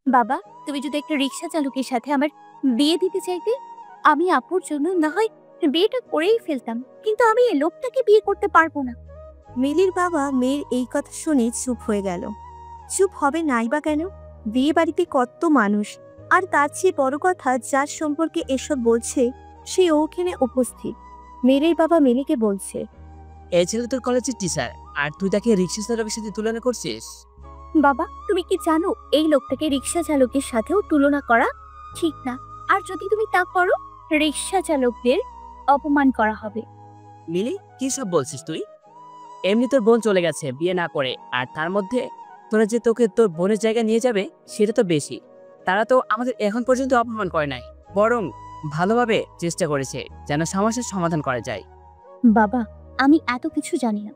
বাবা, তুমি যদি একটা রিক্সা চালকের সাথে আমার বিয়ে দিতে চাইতে, আমি আপুর জন্য না হয় বিয়েটা করেই ফেলতাম, কিন্তু আমি এই লোকটাকে বিয়ে করতে পারবো না। মিলির বাবা মেয়ের এই কথা শুনে চুপ হয়ে গেল। চুপ হবে নাই বা কেন? বিয়ে বাড়িতে কত মানুষ, আর তার চেয়ে বড় কথা, যার সম্পর্কে এসব বলছে সে ওখানে উপস্থিত। মেয়ের বাবা মিলিকে বলছে, এই ছেলে তোর কলেজের টিচার, আর তুই তাকে রিক্সা চালকের সাথে তুলনা করছিস? বাবা, তুমি কি জানো এই লোকটাকে রিক্সা চালকের সাথেও তুলনা করা ঠিক না। আর যদি তুমি তা করো, রিক্সা চালকদের অপমান করা হবে। মিলি, কি সব বলছিস তুই? এমনি তোর বোন চলে গেছে বিয়ে না করে, আর তার মধ্যে তোরা যে তোকে তোর বোনের জায়গায় নিয়ে যাবে সেটা তো বেশি। তারা তো আমাদের এখন পর্যন্ত অপমান করে নাই, বরং ভালোভাবে চেষ্টা করেছে যেন সমস্যার সমাধান করা যায়। বাবা, আমি এত কিছু জানি না,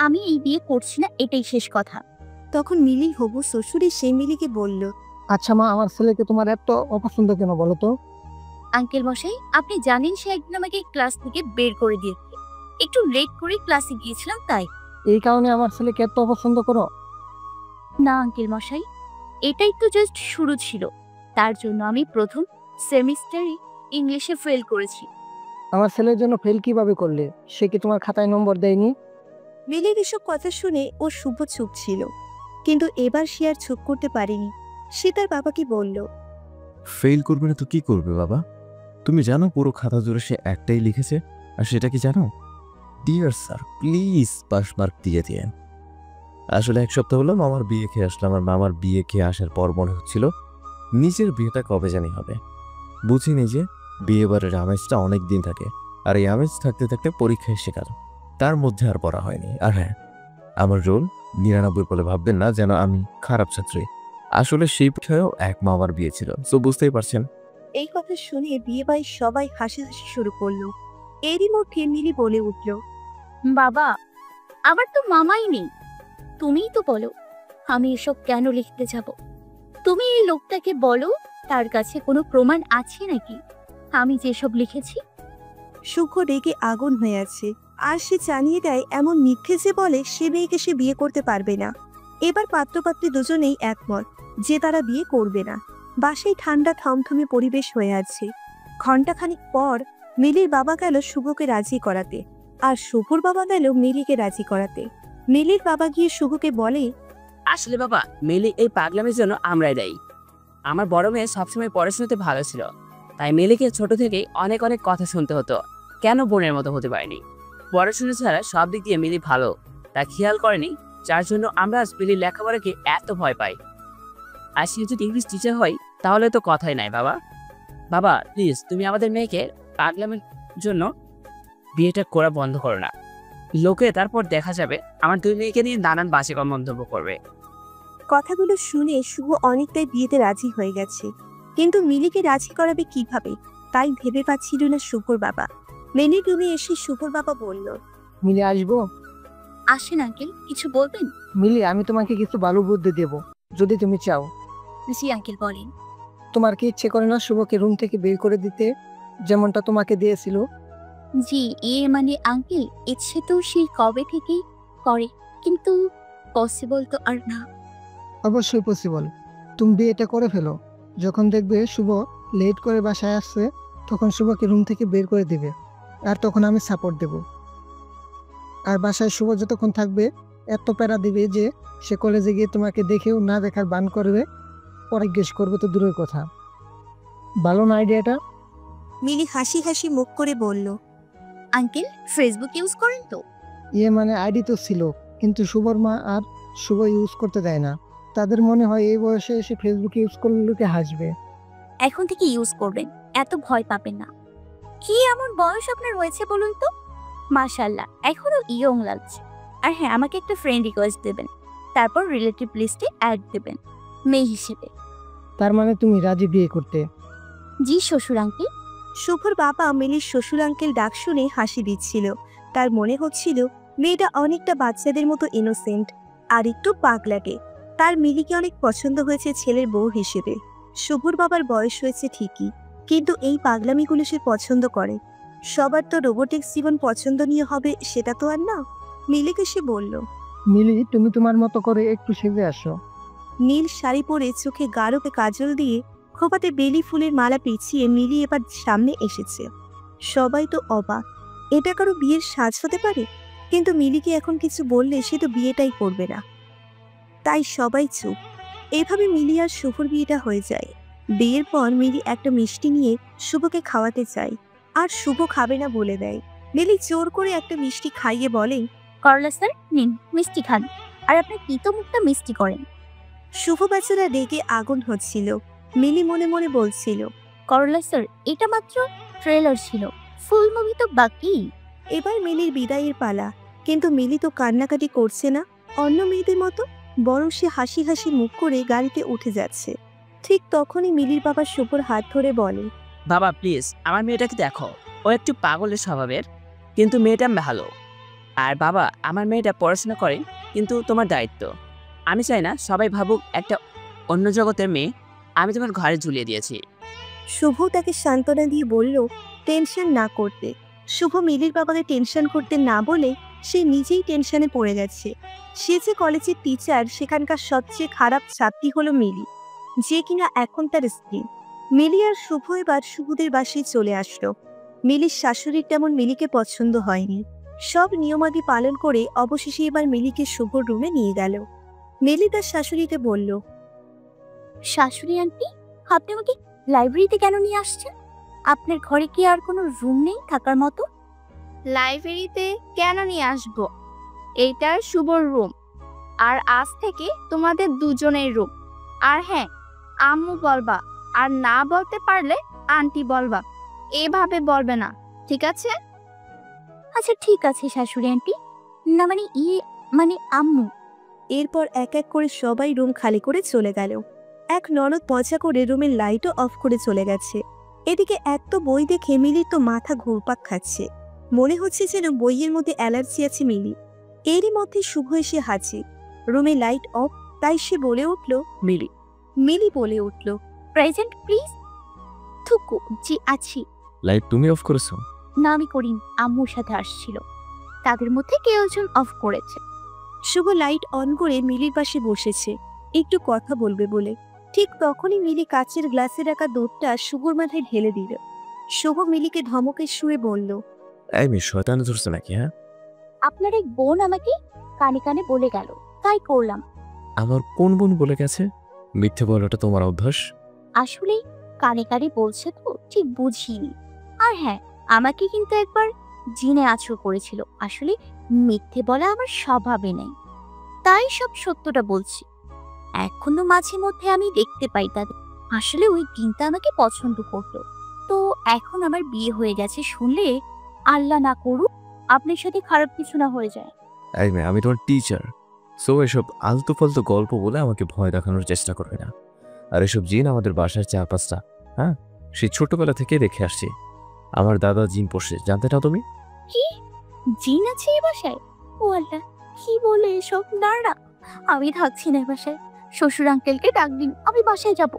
আমি এই বিয়ে করছি না, এটাই শেষ কথা। তখন মিলি হবু শ্বশুরে সেই মিলিকে বলল, আচ্ছা মা, আমার ছেলেকে তোমার এত অপছন্দ কেন বলো তো? আঙ্কেল মশাই, আপনি জানেন সে একদিন আমাকে ক্লাস থেকে বের করে দিয়েছে। একটু লেট করে ক্লাসে গিয়েছিলাম তাই। এই কারণে আমার ছেলেকে এত অপছন্দ করো? না আঙ্কেল মশাই, এটাই তো জাস্ট শুরু ছিল। তার জন্য আমি প্রথম সেমিস্টারে ইংলিশে ফেল করেছি। আমার ছেলের জন্য ফেল কিভাবে করলে? সে কি তোমার খাতায় নম্বর দেয়নি? মিলির এসব কথা শুনে ও শুভ চুপ ছিল, কিন্তু এবার সে আর চুপ করতে পারেনি। সে তার বাবাকে বলল, ফেল করবে না তো কি করবে বাবা? তুমি জানো পুরো খাতা জুড়ে সে একটাই লিখেছে, আর সেটা কি জানো? Dear sir, please pass mark দিয়ে দিয়েন। আসলে এক সপ্তাহ হলো মামার বিয়ে খেয়ে আসলাম, আর মামার বিয়ে খেয়ে আসার পর মনে হচ্ছিল নিজের বিয়েটা কবে জানি হবে। বুঝিনি যে বিয়ে বাড়ির আমেজটা অনেক দিন থাকে, আর এই আমেজ থাকতে থাকতে পরীক্ষা এসে গেল, তার মধ্যে আর পড়া হয়নি। আর হ্যাঁ, আমার রোল 99 বলে ভাববেন না যেন আমি খারাপ ছাত্রী। আসলে সেই পরীক্ষায়ও এক মামার বিয়ে ছিল, তো বুঝতেই পারছেন। এই কথা শুনে বিয়ে বাড়ির সবাই হাসাহাসি শুরু করলো। এরই মধ্যে মিলি বলে উঠল, বাবা, আমার তো মামাই নেই, তুমিই তো বলো আমি এসব কেন লিখতে যাব। তুমি এই লোকটাকে বলো, তার কাছে কোনো প্রমাণ আছে নাকি আমি যেসব লিখেছি? সুখ রেগে আগুন হয়ে আছে, আর সে জানিয়ে দেয় এমন মিথ্যে যে বলে সে মেয়েকে সে বিয়ে করতে পারবে না। এবার পাত্রপাত্রী দুজনেই একমত যে তারা বিয়ে করবে না। বাসায় ঠান্ডা থমথমে পরিবেশ হয়ে আছে। ঘণ্টাখানিক পর মিলির বাবা গেল শুভকে রাজি করাতে, আর শুভর বাবা গেল মিলিকে রাজি করাতে। মিলির বাবা গিয়ে শুভকে বলে, আসলে বাবা, মিলি এই পাগলামির জন্য আমরাই দায়ী। আমার বড় মেয়ে সবসময় পড়াশোনাতে ভালো ছিল, তাই মিলিকে ছোট থেকেই অনেক অনেক কথা শুনতে হতো, কেন বোনের মতো হতে পারেনি। পড়াশোনা ছাড়া সব দিক দিয়ে মিলি ভালো, তা খেয়াল করেনি, যার জন্য আমরা আজ মিলির লেখাপড়াকে এত ভয় পাই। আর সে যদি ইংলিশ টিচার হয় তাহলে তো কথাই নাই। বাবা বাবা প্লিজ, তুমি আমাদের মেয়েকে পাগলামির জন্য বিয়েটা করা বন্ধ করো না। লোকে তারপর দেখা যাবে আমার দুই মেয়েকে নিয়ে নানান বাজে মন্তব্য করবে। কথাগুলো শুনে শুভ অনেকটাই বিয়েতে রাজি হয়ে গেছে, কিন্তু মিলিকে রাজি করাবে কিভাবে তাই ভেবে পাচ্ছিল না শুভর বাবা। মেনে রুমে এসে শুভর বাবা বলল, মিলি, আসবো? আসেন আঙ্কেল, কিছু বলবেন? মিলি, আমি তোমাকে কিছু ভালো বুদ্ধি দেব যদি তুমি চাও। জি আঙ্কেল, বলেন। তোমার কি ইচ্ছে করে না শুভকে রুম থেকে বের করে দিতে, যেমনটা তোমাকে দিয়েছিল? জি, মানে আঙ্কেল, ইচ্ছে তো সেই কবে থেকেই করে, কিন্তু পসিবল তো আর না। অবশ্যই পসিবল। তুমি বিয়েটা করে ফেলো। যখন দেখবে শুভ লেট করে বাসায় আসছে, তখন শুভকে রুম থেকে বের করে দিবে, আর তখন আমি সাপোর্ট দেব। আর বাসায় শুভ যতক্ষণ থাকবে এত প্যারা দিবে যে সে কলেজে গিয়ে তোমাকে দেখেও না দেখার বান করবে, পরে জিজ্ঞেস করবে তো দূরের কথা। ভালো না আইডিয়াটা? মিলি হাসি হাসি মুখ করে বলল, আঙ্কেল, ফেসবুক ইউজ করেন তো? মানে আইডি তো ছিল, কিন্তু শুভর মা আর শুভ ইউজ করতে দেয় না। তাদের মনে হয় এই বয়সে এসে ফেসবুক ইউজ করলে লোকে হাসবে। এখন থেকে ইউজ করবেন, এত ভয় পাবেন না। কি এমন বয়স আপনার হয়েছে বলুন তো? মাশাআল্লাহ, এখনো ইয়ং লাগছে। আর হ্যাঁ, আমাকে একটা ফ্রেন্ড রিকোয়েস্ট দেবেন, তারপর রিলেটিভ লিস্টে অ্যাড দেবেন মেয়ে হিসেবে। তার মানে তুমি রাজি বিয়ে করতে? জি শ্বশুর আঙ্কেল। শুভর বাবা মিলির শ্বশুর আঙ্কেল ডাক শুনে হাসি দিচ্ছিল। তার মনে হচ্ছিল মেয়েটা অনেকটা বাচ্চাদের মতো ইনোসেন্ট আর একটু পাগলাটে। তার মিলিকে অনেক পছন্দ হয়েছে ছেলের বউ হিসেবে। শুভর বাবার বয়স হয়েছে ঠিকই, কিন্তু এই পাগলামিগুলো সে পছন্দ করে। সবার তো রোবোটিক্স জীবন পছন্দনীয় হবে সেটা তো আর না। মিলিকে সে বলল, মিলি, তুমি তোমার মতো করে একটু সেজে আসো। নীল শাড়ি পরে চোখে গাঢ়কে কাজল দিয়ে খোপাতে বেলি ফুলের মালা পেঁচিয়ে মিলি এবার সামনে এসেছে। সবাই তো অবাক, এটা কারো বিয়ের সাজ হতে পারে? কিন্তু মিলিকে এখন কিছু বললে সে তো বিয়েটাই করবে না, তাই সবাই চুপ। এভাবে মিলি আর শুভর বিয়েটা হয়ে যায়। বিয়ের পর মিলি একটা মিষ্টি নিয়ে শুভকে খাওয়াতে চায়, আর শুভ খাবে না বলে দেয়। মিলি জোর করে একটা মিষ্টি খাইয়ে বলে, করলা স্যার নিন মিষ্টি খান, আর আপনার তিতো মুখটা মিষ্টি করেন। শুভ বেচারা রেগে আগুন হচ্ছিল। মিলি মনে মনে বলছিল, করলা স্যার এটা মাত্র ট্রেলার ছিল, ফুল মুভি তো বাকি। এবার মিলির বিদায়ের পালা। কিন্তু মিলি তো কান্নাকাটি করছে না অন্য মেয়েদের মতো, বরং সে হাসি হাসি মুখ করে গাড়িতে উঠে যাচ্ছে। ঠিক তখনই মিলির বাবা শুভর হাত ধরে বলে, বাবা প্লিজ আমার মেয়েটাকে দেখো, ও একটু পাগলের স্বভাবের, কিন্তু মেয়েটা ভালো। আর বাবা আমার মেয়েটা পড়াশোনা করে, কিন্তু তোমার দায়িত্ব। আমি চাই না সবাই ভাবুক একটা অন্য জগতের মেয়ে আমি তোমার ঘরে ঝুলিয়ে দিয়েছি। শুভ তাকে সান্ত্বনা দিয়ে বলল টেনশন না করতে। শুভ মিলির বাবাকে টেনশন করতে না বলে সে নিজেই টেনশনে পড়ে গেছে। সে যে কলেজের টিচার, সেখানকার সবচেয়ে খারাপ ছাত্রী হলো মিলি, যে কিনা এখন তার স্ত্রী। মিলি আর শুভ এবার শুভদের বাসায় চলে আসলো। মিলির শাশুড়ির তেমন মিলিকে পছন্দ হয়নি। সব নিয়মাদি পালন করে অবশেষে এবার মিলিকে শুভর রুমে নিয়ে গেল। মিলি তার শাশুড়িকে বলল, শাশুড়ি আন্টি, আপনি আমাকে লাইব্রেরিতে কেন নিয়ে আসছেন? আপনার ঘরে কি আর কোনো রুম নেই থাকার মতো? লাইব্রেরিতে কেন নিয়ে আসবো? এইটা শুভর রুম, আর আজ থেকে তোমাদের দুজনের রুম। আর হ্যাঁ, আম্মু বলবা, আর না বলতে পারলে আন্টি বলবা। এভাবে বলবে না, ঠিক আছে? আচ্ছা ঠিক আছে শাশুড়ি আন্টি, না মানে আম্মু। এরপর এক এক করে সবাই রুম খালি করে চলে গেল। এক ননদ মজা করে রুমের লাইটও অফ করে চলে গেছে। এদিকে এত বই দেখে মিলির তো মাথা ঘুরপাক খাচ্ছে। মনে হচ্ছে যেন বইয়ের মধ্যে অ্যালার্জি আছে মিলি। এরই মধ্যে শুভ এসে হাজির। রুমে লাইট অফ, তাই সে বলে উঠল, মিলি মিলি বলে উঠল, প্রেজেন্ট প্লিজ। থুকু জি আছি। লাইট তুমি অফ করেছো? না আমি করিনি, আম্মুর সাথে আসছিল, তাদের মধ্যে কেউ একজন অফ করেছে। শুভ লাইট অন করে মিলির পাশে বসেছে একটু কথা বলবে বলে। ঠিক তখনই মিলি কাচের গ্লাসে রাখা দুধটা শুভর মাথায় ঢেলে দিল। শুভ মিলিকে ধমকের সুরে বলল, এই মেয়ে শয়তানি ধরছে নাকি? হ্যাঁ, আপনার এক বোন আমাকে কানে কানে বলে গেল, তাই করলাম। আমার কোন বোন বলে গেছে? মিথ্যে বলাটা তোমার অভ্যাস। আসলে কানে কানে বলছে তো ঠিক বুঝিনি। আর হ্যাঁ, আমাকে কিন্তু একবার জিনে আছর করেছিল। আসলে মিথ্যে বলা আমার স্বভাবে নেই, তাই সব সত্যটা বলছি। এখনো মাঝে মধ্যে আমি দেখতে পাই তাদের। আসলে ওই দিনটা আমাকে পছন্দ করতো। তো এখন আমার বিয়ে হয়ে গেছে শুনলে, আল্লাহ না করুক আপনার সাথে খারাপ কিছু না হয়ে যায়। এই মেয়ে, আমি তোমার টিচার, সো এসব আলতু ফালতু গল্প বলে আমাকে ভয় দেখানোর চেষ্টা করবে না। আর এসব জিন আমাদের বাসার 4-5টা, হ্যাঁ, সেই ছোটবেলা থেকে দেখে আসছি। আমার দাদা জিন পোষে, জানতে না তুমি? কি জিন আছে এই বাসায়? ও আল্লাহ, কি বলে এসব? না না, আমি থাকছি না এই বাসায়। শ্বশুর আঙ্কেলকে ডাক দিন, আমি বাসায় যাব।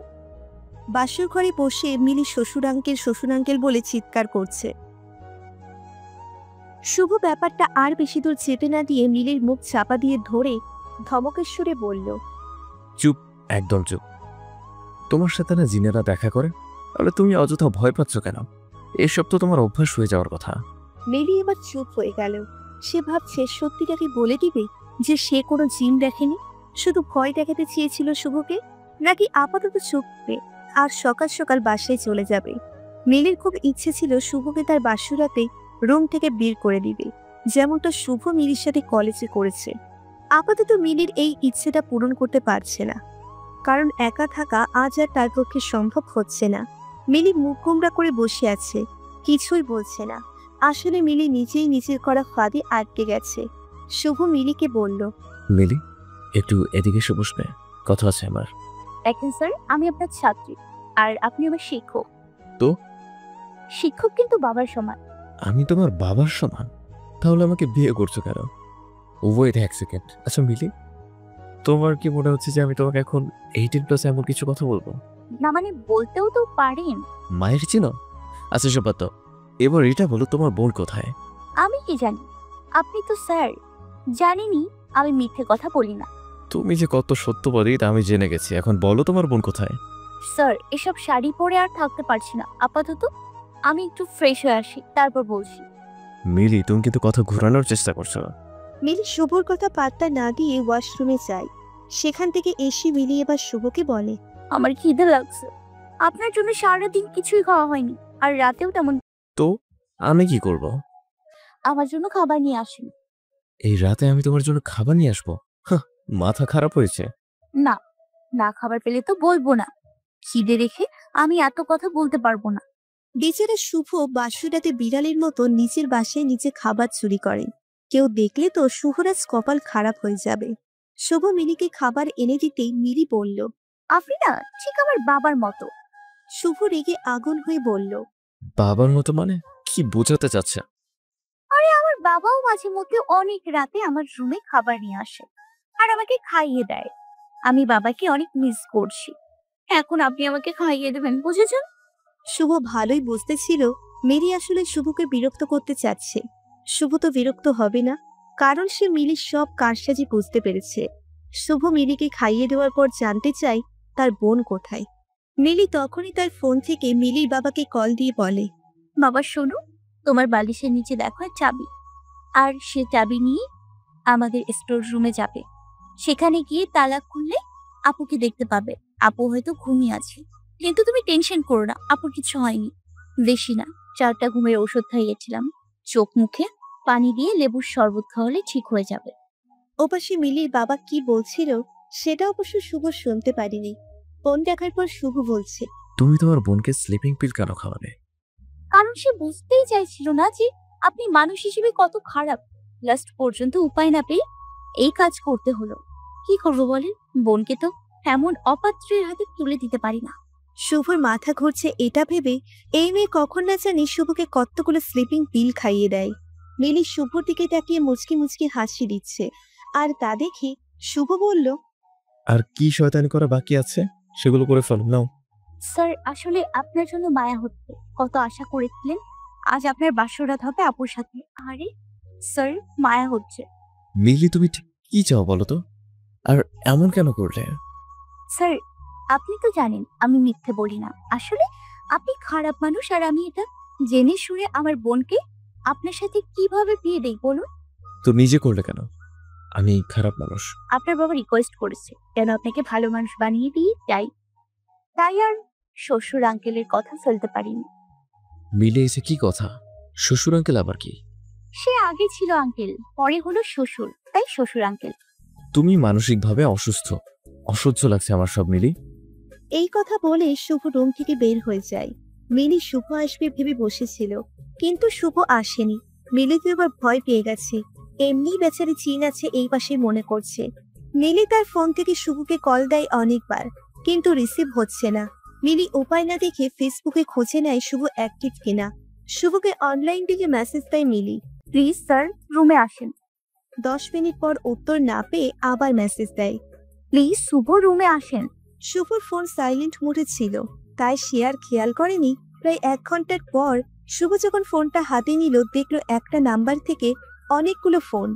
বাসর ঘরে বসে মিলি শ্বশুর আঙ্কেল বলে চিৎকার করছে। শুভ ব্যাপারটা আর বেশি দূর চেপে না দিয়ে মিলির মুখ চাপা দিয়ে ধরে ধমকের সুরে বলল, চুপ, একদম চুপ। তোমার সাথে না জিনেরা দেখা করে, তাহলে তুমি অযথা ভয় পাচ্ছ কেন? এসব তো তোমার অভ্যাস হয়ে যাওয়ার কথা। মিলি এবার চুপ হয়ে গেল। সে ভাবছে সত্যিটাকে বলে দিবে যে সে কোনো জিন দেখেনি, শুধু ভয় দেখাতে চেয়েছিল শুভকে, নাকি আপাতত চুপবে আর সকাল সকাল বাসায় চলে যাবে। মিলির খুব ইচ্ছে ছিল শুভকে তার বাসুরাতে রুম থেকে বের করে দিবে, যেমনটা শুভ মিলির সাথে কলেজে করেছে। আপাতত মিলির এই ইচ্ছেটা পূরণ করতে পারছে না, কারণ একা থাকা আজ আর তার পক্ষে সম্ভব হচ্ছে না। মিলি মুখ গোমড়া করে বসে আছে, কিছুই বলছে না। আসলে মিলি নিজেই নিজের করা ফাঁদে আটকে গেছে। শুভ মিলিকে বলল, মিলি, একটু এদিকে এসে বসবে, কথা আছে আমার। দেখেন স্যার, আমি আপনার ছাত্রী আর আপনি আমার শিক্ষক। তো? শিক্ষক কিন্তু বাবার সমান। আমি তোমার বাবার সমান? তাহলে আমাকে বিয়ে করছো কেন? ওয়েট এক সেকেন্ড। আচ্ছা মিলি, তোমার কি মনে হচ্ছে যে আমি তোমাকে এখন 18+ এমন কিছু কথা বলবো? না মানে বলতেও তো পারেন। মায়ের চিনো? আচ্ছা সব তো, এবার এটা বলো, তোমার বোন কোথায়? আমি কি জানি? আপনি তো স্যার। জানেনই আমি মিথ্যে কথা বলি না। তুমি যে কত সত্যবাদী তা আমি জেনে গেছি। এখন বলো তোমার বোন কোথায়? স্যার এসব শাড়ি পরে আর থাকতে পারছি না আপাতত। আমি একটু ফ্রেশ হয়ে আসি, তারপর বলছি। মিলি, তুমি কিন্তু কথা ঘোরানোর চেষ্টা করছো। মিলি শুভর কথা পাত্তা না দিয়ে ওয়াশরুমে যায়। সেখান থেকে এসে মিলি এবার শুভকে বলে, আমার খিদে লাগছে। আপনার জন্য সারাদিন কিছুই খাওয়া হয়নি, আর রাতেও তেমন। তো আমি কি করব? আমার জন্য খাবার নিয়ে আসেন। এই রাতে আমি তোমার জন্য খাবার নিয়ে আসবো? হাহ, মাথা খারাপ হয়েছে? না, না খাবার পেলে তো বলবো না। খিদে রেখে আমি এত কথা বলতে পারবো না। বেচারা শুভ বাসুরাতে বিড়ালের মতো নিজের বাসায় নিচে খাবার চুরি করে। কেউ দেখলে তো শুভরাজ কপাল খারাপ হয়ে যাবে। শুভ মিলিকে খাবার এনে দিতেই মিলি বলল, আপনি না ঠিক আমার বাবার মতো। শুভ রেগে আগুন হয়ে বলল, বাবার মতো মানে কি বোঝাতে চাচ্ছে? আরে আমার বাবাও মাঝে মধ্যে অনেক রাতে আমার রুমে খাবার নিয়ে আসে আর আমাকে খাইয়ে দেয়। আমি বাবাকে অনেক মিস করছি। এখন আপনি আমাকে খাইয়ে দেবেন, বুঝেছেন? শুভ ভালোই বুঝতেছিল মিলি আসলে শুভকে বিরক্ত করতে চাচ্ছে। শুভ তো বিরক্ত হবে না, কারণ সে মিলির সব কারসাজি বুঝতে পেরেছে। শুভ মিলিকে খাইয়ে দেওয়ার পর জানতে চায় তার বোন কোথায়। মিলি তখনই তার ফোন থেকে মিলির বাবাকে কল দিয়ে বলে, বাবা শোনো, তোমার বালিশের নিচে দেখো এক চাবি, আর সে চাবি নিয়ে আমাদের স্টোর রুমে যাবে। সেখানে গিয়ে তালা খুললে আপুকে দেখতে পাবে। আপু হয়তো ঘুমিয়ে আছে, কিন্তু তুমি টেনশন করো না, আপুর কিছু হয়নি। বেশি না, 4টা ঘুমের ওষুধ খাইয়েছিলাম। চোখ মুখে পানি দিয়ে লেবুর শরবত খাওয়ালে ঠিক হয়ে যাবে। ওপাশে মিলির বাবা কি বলছিল সেটা অবশ্য শুভ শুনতে পারিনি। ফোন দেখার পর শুভ বলছে, তুমি তোমার বোনকে স্লিপিং পিল কেন খাওয়াবে? কারণ সে বুঝতেই চাইছিল না যে আপনি মানুষ হিসেবে কত খারাপ। লাস্ট পর্যন্ত উপায় না পেয়ে এই কাজ করতে হলো। কি করবো বলেন, বোনকে তো এমন অপাত্রের হাতে তুলে দিতে পারি না। শুভর মাথা ঘুরছে এটা ভেবে এই মেয়ে কখন না জানি শুভকে কতগুলো স্লিপিং পিল খাইয়ে দেয়। মিলি শুভর দিকে তাকিয়ে মুচকি মুচকি হাসি দিচ্ছে, আর তা দেখে শুভ বলল, আর কি শয়তানি করা বাকি আছে সেগুলো করে ফেলো নাও। স্যার আসলে আপনার জন্য মায়া হচ্ছে। কত আশা করেছিলেন আজ আপনার বাসরাত হবে আপুর সাথে। আরে স্যার, মায়া হচ্ছে। মিলি, তুমি ঠিক কি চাও বলো তো? আর এমন কেন করলে? স্যার আপনি তো জানেন আমি মিথ্যে বলি না। আসলে আপনি খারাপ মানুষ, আর আমি এটা জেনে শুনে আমার বোনকে আপনার সাথে কিভাবে বিয়ে দেই বলুন? তো নিজে করলে কেন? আমি খারাপ মানুষ? আপনার বাবা রিকোয়েস্ট করেছে কেন আপনাকে ভালো মানুষ বানিয়ে দিয়ে যাই, তাই আর শ্বশুর আঙ্কেলের কথা ফেলতে পারিনি। মিলে এসে কি কথা? শ্বশুর আঙ্কেল আবার কি? সে আগে ছিল আঙ্কেল, পরে হলো শ্বশুর, তাই শ্বশুর আঙ্কেল। তুমি মানসিকভাবে অসুস্থ। অসহ্য লাগছে আমার সব মিলি। এই কথা বলে শুভ রুম থেকে বের হয়ে যায়। মিলি শুভ আসবে ভেবে বসেছিল, কিন্তু শুভ আসেনি। মিলি তো এবার ভয় পেয়ে গেছে। এমনি বেচারি চিন আছে এই পাশে মনে করছে। মিলি তার ফোন থেকে শুভকে কল দেয় অনেকবার, কিন্তু রিসিভ হচ্ছে না। মিলি উপায় না দেখে ফেসবুকে খোঁজে নেয় শুভ অ্যাক্টিভ কিনা। শুভকে অনলাইন থেকে মেসেজ দেয় মিলি, প্লিজ স্যার রুমে আসেন। 10 মিনিট পর উত্তর না পেয়ে আবার মেসেজ দেয়। প্লিজ শুভ রুমে আসেন। শুভর ফোন সাইলেন্ট মোডে ছিল, তাই সে আর খেয়াল করেনি। প্রায় 1 ঘন্টার পর শুভ যখন ফোনটা হাতে নিল, দেখলো একটা নাম্বার থেকে অনেকগুলো ফোন।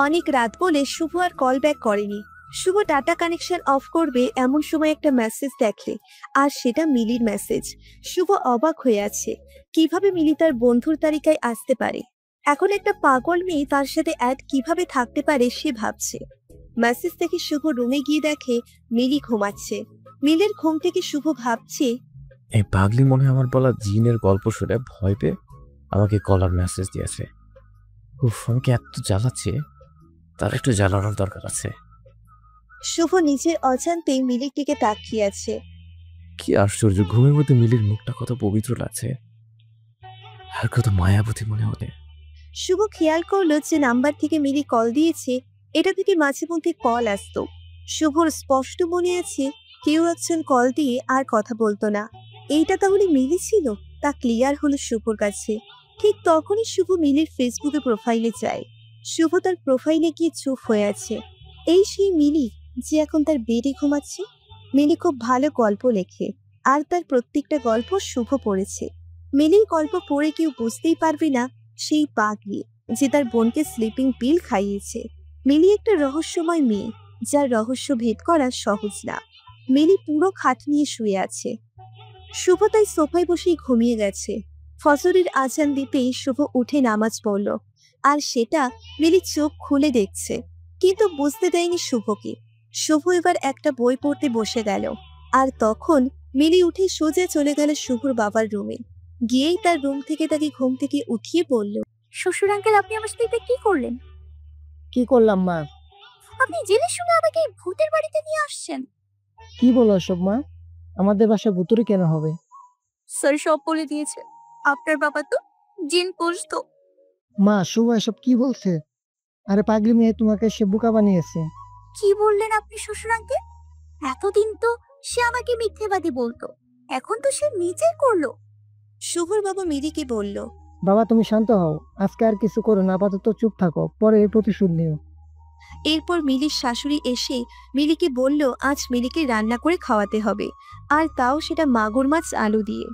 অনেক রাত বলে শুভ আর কল ব্যাক করেনি। শুভ ডাটা কানেকশন অফ করবে এমন সময় একটা মেসেজ দেখে, আর সেটা মিলির মেসেজ। শুভ অবাক হয়ে আছে, কিভাবে মিলি তার বন্ধুর তালিকায় আসতে পারে। এখন একটা পাগল মেয়ে তার সাথে অ্যাড কিভাবে থাকতে পারে সে ভাবছে। মেসেজ থেকে শুভ রুমে গিয়ে দেখে মিলি ঘুমাচ্ছে। মিলির ঘুম থেকে শুভ ভাবছে, এই পাগলি মনে হয় আমার বলা জিনের গল্প শুনে ভয় পেয়ে আমাকে কলার মেসেজ দিয়েছে। উফ, আমাকে এত জ্বালাচ্ছে, তার একটু জ্বালানোর দরকার আছে। শুভ নিজের অজান্তেই মিলির দিকে তাকিয়ে আছে। কি আশ্চর্য, ঘুমের মধ্যে মিলির মুখটা কত পবিত্র লাগছে, আর কত মায়াবতী মনে হতে। শুভ খেয়াল করলো যে নাম্বার থেকে মিলি কল দিয়েছে, এটা থেকে মাঝে মধ্যে কল আসতো। শুভর স্পষ্ট মনে আছে কেউ একজন কল দিয়ে আর কথা বলতো না। এইটা তাহলে মিলি ছিল, তা ক্লিয়ার হলো শুভর কাছে। ঠিক তখনই শুভ মিলির ফেসবুকে প্রোফাইলে যায়। শুভ তার প্রোফাইলে গিয়ে চুপ হয়ে আছে। এই সেই মিলি যে এখন তার বেডে ঘুমাচ্ছে। মিলি খুব ভালো গল্প লেখে, আর তার প্রত্যেকটা গল্প শুভ পড়েছে। মিলির গল্প পড়ে কেউ বুঝতেই পারবে না সেই পাগলি যে তার বোনকে স্লিপিং পিল খাইয়েছে। মিলি একটা রহস্যময় মেয়ে, যার রহস্য ভেদ করা সহজ না। মিলি পুরো খাট নিয়ে শুয়ে আছে। শুভ তাই সোফায় বসেই ঘুমিয়ে গেছে। ফজরের আজান দিতেই শুভ উঠে নামাজ পড়ল, আর সেটা মিলি চোখ খুলে দেখছে, কিন্তু বুঝতে দেয়নি শুভকে। শুভ এবার একটা বই পড়তে বসে গেল, আর তখন মিলি উঠে সোজা চলে গেল শুভর বাবার রুমে। গিয়েই তার রুম থেকে তাকে ঘুম থেকে উঠিয়ে বলল, শ্বশুর আঙ্কেল, আপনি আমার সাথে এটা কি করলেন? কি করলাম মা? আপনি জেনে শুনে আমাকে ভূতের বাড়িতে নিয়ে আসছেন। কি বলো সব মা? আমাদের বাসায় ভুতুরে কেন হবে? স্যার সব বলে দিয়েছে। আপনার বাবা তো জিন পুষতো। মা, শুভ এসব কি বলছে? আরে পাগলি মেয়ে, তোমাকে সে বোকা বানিয়েছে। কি বললেন আপনি শ্বশুর আঙ্কেল? এতদিন তো সে আমাকে মিথ্যেবাদী বলতো, এখন তো সে নিজে করলো। শুভর বাবা মিলিকে বলল, বাবা তুমি শান্ত হও, আজকে আর কিছু করো না, আপাতত চুপ থাকো, পরে এর প্রতিশোধ নিও। এরপর মিলির শাশুড়ি এসে মিলিকে বলল আজ মিলিকে রান্না করে খাওয়াতে হবে, আর তাও সেটা মাগুর মাছ আলু দিয়ে।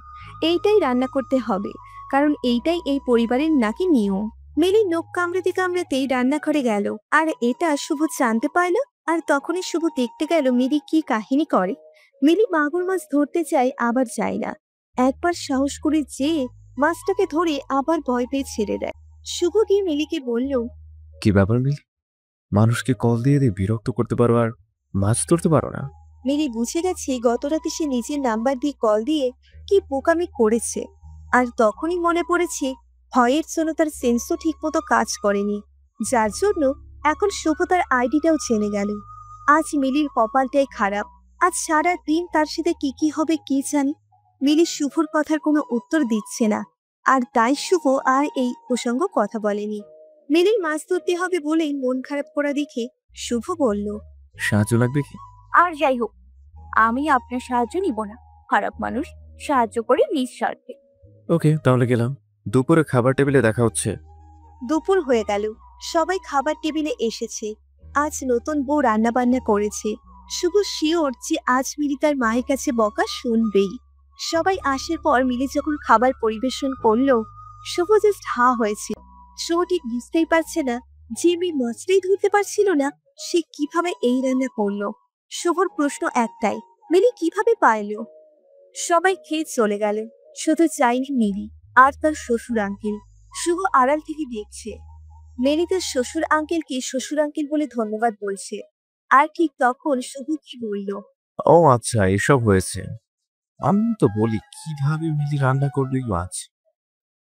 এইটাই রান্না করতে হবে, কারণ এইটাই এই পরিবারের নাকি নিয়ম। মিলি নখ কামড়াতে কামড়াতেই রান্নাঘরে গেল, আর এটা শুভ জানতে পারল। আর তখনই শুভ দেখতে গেল মিলি কি কাহিনী করে। মিলি মাগুর মাছ ধরতে চায়, আবার যায় না। একবার সাহস করে যেয়ে মাছটাকে ধরে আবার ভয় পেয়ে ছেড়ে দেয়। শুভ গিয়ে মিলিকে বলল, কি ব্যাপার মিলি? মানুষকে কল দিয়ে বিরক্ত করতে পারো আর মাছ ধরতে পারো না? মিলি বুঝে গেছে গত রাতে সে নিজের নাম্বার দিয়ে কল দিয়ে কি বোকামি করেছে। আর তখনই মনে পড়েছে ভয়ের জন্য তার সেন্সও ঠিকমতো কাজ করেনি, যার জন্য এখন শুভ তার আইডিটাও জেনে গেল। আজ মিলির কপালটাই খারাপ। আজ সারা দিন তার সাথে কি হবে কি জানি। মিলি শুভর কথার কোনো উত্তর দিচ্ছে না, আর তাই শুভ আর এই প্রসঙ্গ কথা বলেনি। মিলির মাছ ধরতে হবে বলেই মন খারাপ করা দেখে শুভ বলল, সাহায্য লাগবে কি? আর যাই হোক, আমি আপনার সাহায্য নিব না। খারাপ মানুষ সাহায্য করে নিঃস্বার্থে। ওকে, তাহলে গেলাম। দুপুরে খাবার টেবিলে দেখা হচ্ছে। দুপুর হয়ে গেল, সবাই খাবার টেবিলে এসেছে। আজ নতুন বউ রান্না বান্না করেছে। শুভ শিওর যে আজ মিলি তার মায়ের কাছে বকা শুনবেই। সবাই আসার পর মিলি যখন খাবার পরিবেশন করলো, শুভ জাস্ট হা হয়েছে। শুভ ঠিক বুঝতেই পারছে না যে মেয়ে মাছটাই ধরতে পারছিল না, সে কিভাবে এই রান্না করলো। শুভর প্রশ্ন একটাই, মিলি কিভাবে পারলো? সবাই খেয়ে চলে গেল, শুধু চাইনি মিলি আর তার শ্বশুর আঙ্কেল। শুভ আড়াল থেকে দেখছে মেরি তার শ্বশুর আঙ্কেলকে শ্বশুর আঙ্কেল বলে ধন্যবাদ বলছে। আর ঠিক তখন শুভ কি বলল, ও আচ্ছা, এসব হয়েছে। আমি তো বলি কিভাবে মিলি রান্না করবে মাছ।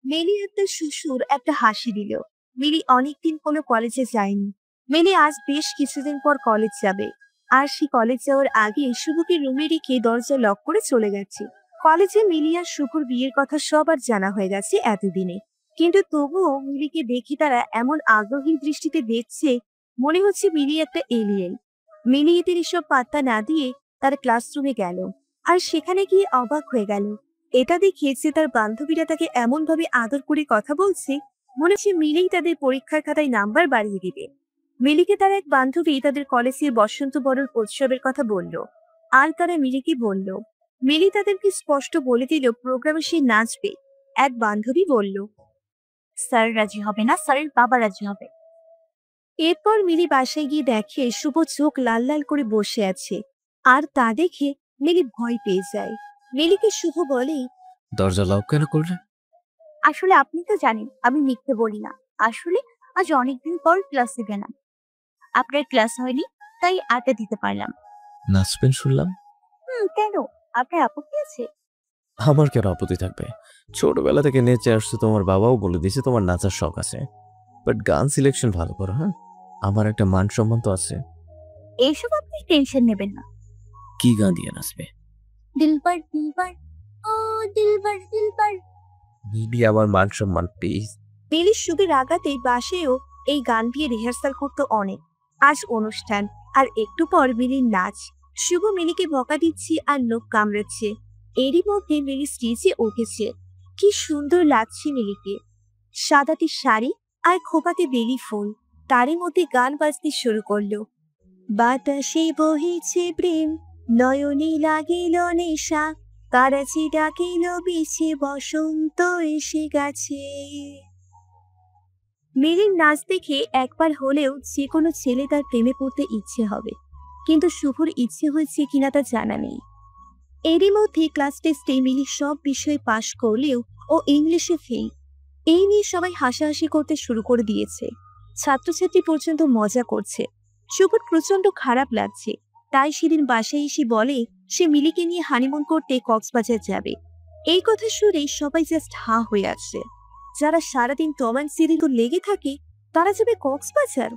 মেলি আর তার শ্বশুর একটা হাসি দিল। মিলি অনেকদিন কোনো কলেজে যায়নি। মিলি আজ বেশ কিছুদিন পর কলেজ যাবে, আর সে কলেজ যাওয়ার আগে শুভকে রুমে রেখে দরজা লক করে চলে গেছে। কলেজে মিলি আর শুভর বিয়ের কথা সবার জানা হয়ে গেছে এতদিনে, কিন্তু তবুও মিলিকে দেখে তারা এমন আগ্রহী দৃষ্টিতে দেখছে, মনে হচ্ছে মিলি একটা এলিয়েন। মিলি এদের এসব পাত্তা না দিয়ে তার ক্লাসরুমে গেল, আর সেখানে গিয়ে অবাক হয়ে গেল। এটা দেখে যে তার বান্ধবীরা তাকে এমন ভাবে আদর করে কথা বলছে, মনে হচ্ছে মিলেই তাদের পরীক্ষার খাতায় নাম্বার বাড়িয়ে দিবে। মিলিকে তার এক বান্ধবী তাদের কলেজের বসন্ত বরণ উৎসবের কথা বলল, আর তারা মিলিকে বলল। মিলি তাদেরকে স্পষ্ট বলে দিল প্রোগ্রামে সে নাচবে। এক বান্ধবী বলল, স্যার রাজি হবে না, স্যারের বাবা রাজি হবে। এরপর মিলি বাসায় গিয়ে দেখে শুভ চোখ লাল লাল করে বসে আছে, আর তা দেখে মিলি ভয় পেয়ে যায়। মিলিকে শুভ বলে, দরজা লক কেন করলে? আসলে আপনি তো জানেন আমি মিথ্যে বলি না। আসলে আজ অনেকদিন পর ক্লাসে গেলাম, আপনার ক্লাস হয়নি তাই আড্ডা দিতে পারলাম। নাচবেন শুনলাম। কেন, আপনার আপত্তি আছে? আমার কেন আপত্তি থাকবে? ছোটবেলা থেকে নেচে আসছে, তোমার বাবাও বলে দিয়েছে তোমার নাচার শখ আছে। বাট গান সিলেকশন ভালো করো, হ্যাঁ? আমার একটা মান সম্মান তো আছে। এইসব আপনি টেনশন নেবেন না। কি গান দিয়ে নাচবে? দিলবার দিলবার, ও দিলবার দিলবার। বিবি আমার মান সম্মান প্লিজ। মিলির সুখের আঘাতে বাসেও এই গান দিয়ে রিহার্সাল করতো অনেক। আজ অনুষ্ঠান, আর একটু পর মিলির নাচ। শুভ মিলিকে বকা দিচ্ছে আর নখ কামড়াচ্ছে। এরই মধ্যে মিলি স্টেজে উঠেছে। কি সুন্দর লাগছে মিলিকে, সাদাটি শাড়ি আর খোপাতে বেলি ফুল। তারই মধ্যে গান বাজতে শুরু করলো। বাতাসে বহিছে প্রেম, নয়নে লাগিল নেশা, কারাচি ডাকিল বিছে বসন্ত এসে গেছে। মিলির নাচ দেখে একবার হলেও যে কোনো ছেলে তার প্রেমে পড়তে ইচ্ছে হবে, কিন্তু শুভর ইচ্ছে হয়েছে কিনা তা জানা নেই। এরই মধ্যে ক্লাস টেস্টে মিলি সব বিষয়ে পাশ করলেও ও ইংলিশে ফেল। এই নিয়ে সবাই হাসাহাসি করতে শুরু করে দিয়েছে, ছাত্রছাত্রী পর্যন্ত মজা করছে। শুভর প্রচন্ড খারাপ লাগছে, তাই সেদিন বাসায় এসে বলে সে মিলিকে নিয়ে হানিমুন করতে কক্সবাজার যাবে। এই কথা শুনে সবাই জাস্ট হা হয়ে আসছে। যারা সারাদিন টম অ্যান্ড জেরি লেগে থাকে তারা যাবে কক্সবাজার,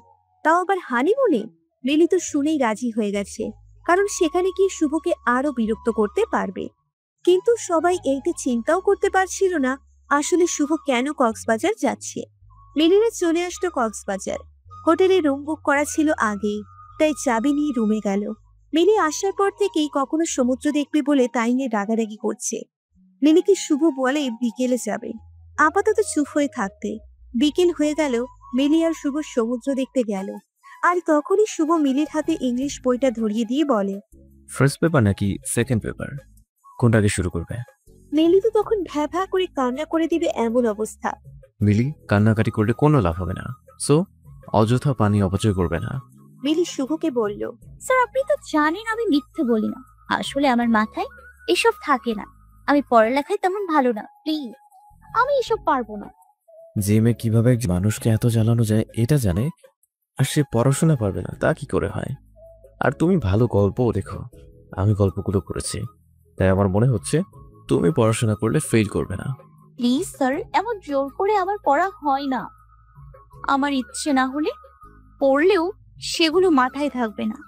তাও আবার হানিমুনে। মিলি তো শুনেই রাজি হয়ে গেছে, কারণ সেখানে গিয়ে শুভকে আরো বিরক্ত করতে পারবে। কিন্তু সবাই এইটা চিন্তাও করতে পারছিল না আসলে শুভ কেন কক্সবাজার যাচ্ছে। মিলিরা চলে আসলো কক্সবাজার। হোটেলে রুম বুক করা ছিল আগেই, তাই চাবি নিয়ে রুমে গেল। মিলি আসার পর থেকেই কখনো সমুদ্র দেখবে বলে তাই নিয়ে রাগারাগি করছে। মিলিকে শুভ বলে বিকেলে যাবে, আপাতত চুপ হয়ে থাকতে। বিকেল হয়ে গেল, মিলি আর শুভ সমুদ্র দেখতে গেল। আর তখনই শুভ মিলির হাতে ইংলিশ বইটা ধরিয়ে দিয়ে বলে, ফার্স্ট পেপার নাকি সেকেন্ড পেপার, কোনটাকে শুরু করবে? মিলি তো তখন ভ্যা ভ্যা করে কান্না করে দিবে এমন অবস্থা। মিলি, কান্নাকাটি করলে কোনো লাভ হবে না, সো অযথা পানি অপচয় করবে না। মিলি শুভকে বলল, স্যার আপনি তো জানেন আমি মিথ্যে বলি না, আসলে আমার মাথায় এসব থাকে না, আমি পড়ালেখায় তেমন ভালো না, প্লিজ আমি এসব পারবো না। যে মেয়ে কিভাবে এক মানুষকে এত জ্বালানো যায় এটা জানে, আর সে পড়াশোনা পারবে না তা কি করে হয়? আর তুমি ভালো গল্পও দেখো, আমি গল্পগুলো করেছি, তাই আমার মনে হচ্ছে তুমি পড়াশোনা করলে ফেল করবে না। প্লিজ স্যার, এমন জোর করে আমার পড়া হয় না। আমার ইচ্ছে না হলে পড়লেও সেগুলো মাথায় থাকবে না,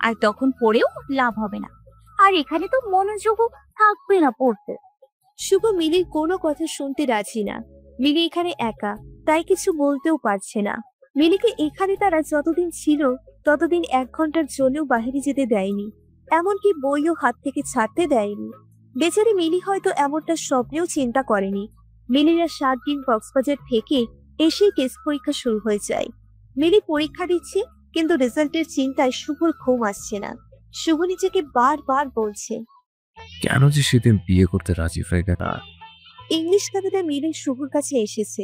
আর তখন পড়েও লাভ হবে না, আর এখানে তো মনোযোগও থাকবে না পড়তে। শুভ মিলির কোনো কথা শুনতে রাজি না। মিলি এখানে একা, তাই কিছু বলতেও পারছে না। মিলিকে এখানে তারা যতদিন ছিল ততদিন 1 ঘন্টার জন্যও বাইরে যেতে দেয়নি, এমনকি বইও হাত থেকে ছাড়তে দেয়নি। বেচারি মিলি হয়তো এমনটা স্বপ্নেও চিন্তা করেনি। মিলিরা 7 দিন কক্সবাজার থেকে এসেই টেস্ট পরীক্ষা শুরু হয়ে যায়। মিলি পরীক্ষা দিচ্ছে, কিন্তু রেজাল্টের চিন্তায় শুভর ঘুম আসছে না। শুভ নিজেকে বারবার বলছে, কেন যে সেদিন বিয়ে করতে রাজি হয়ে গেল। ইংলিশ খাতাটা মিলি শুভর কাছে এসেছে,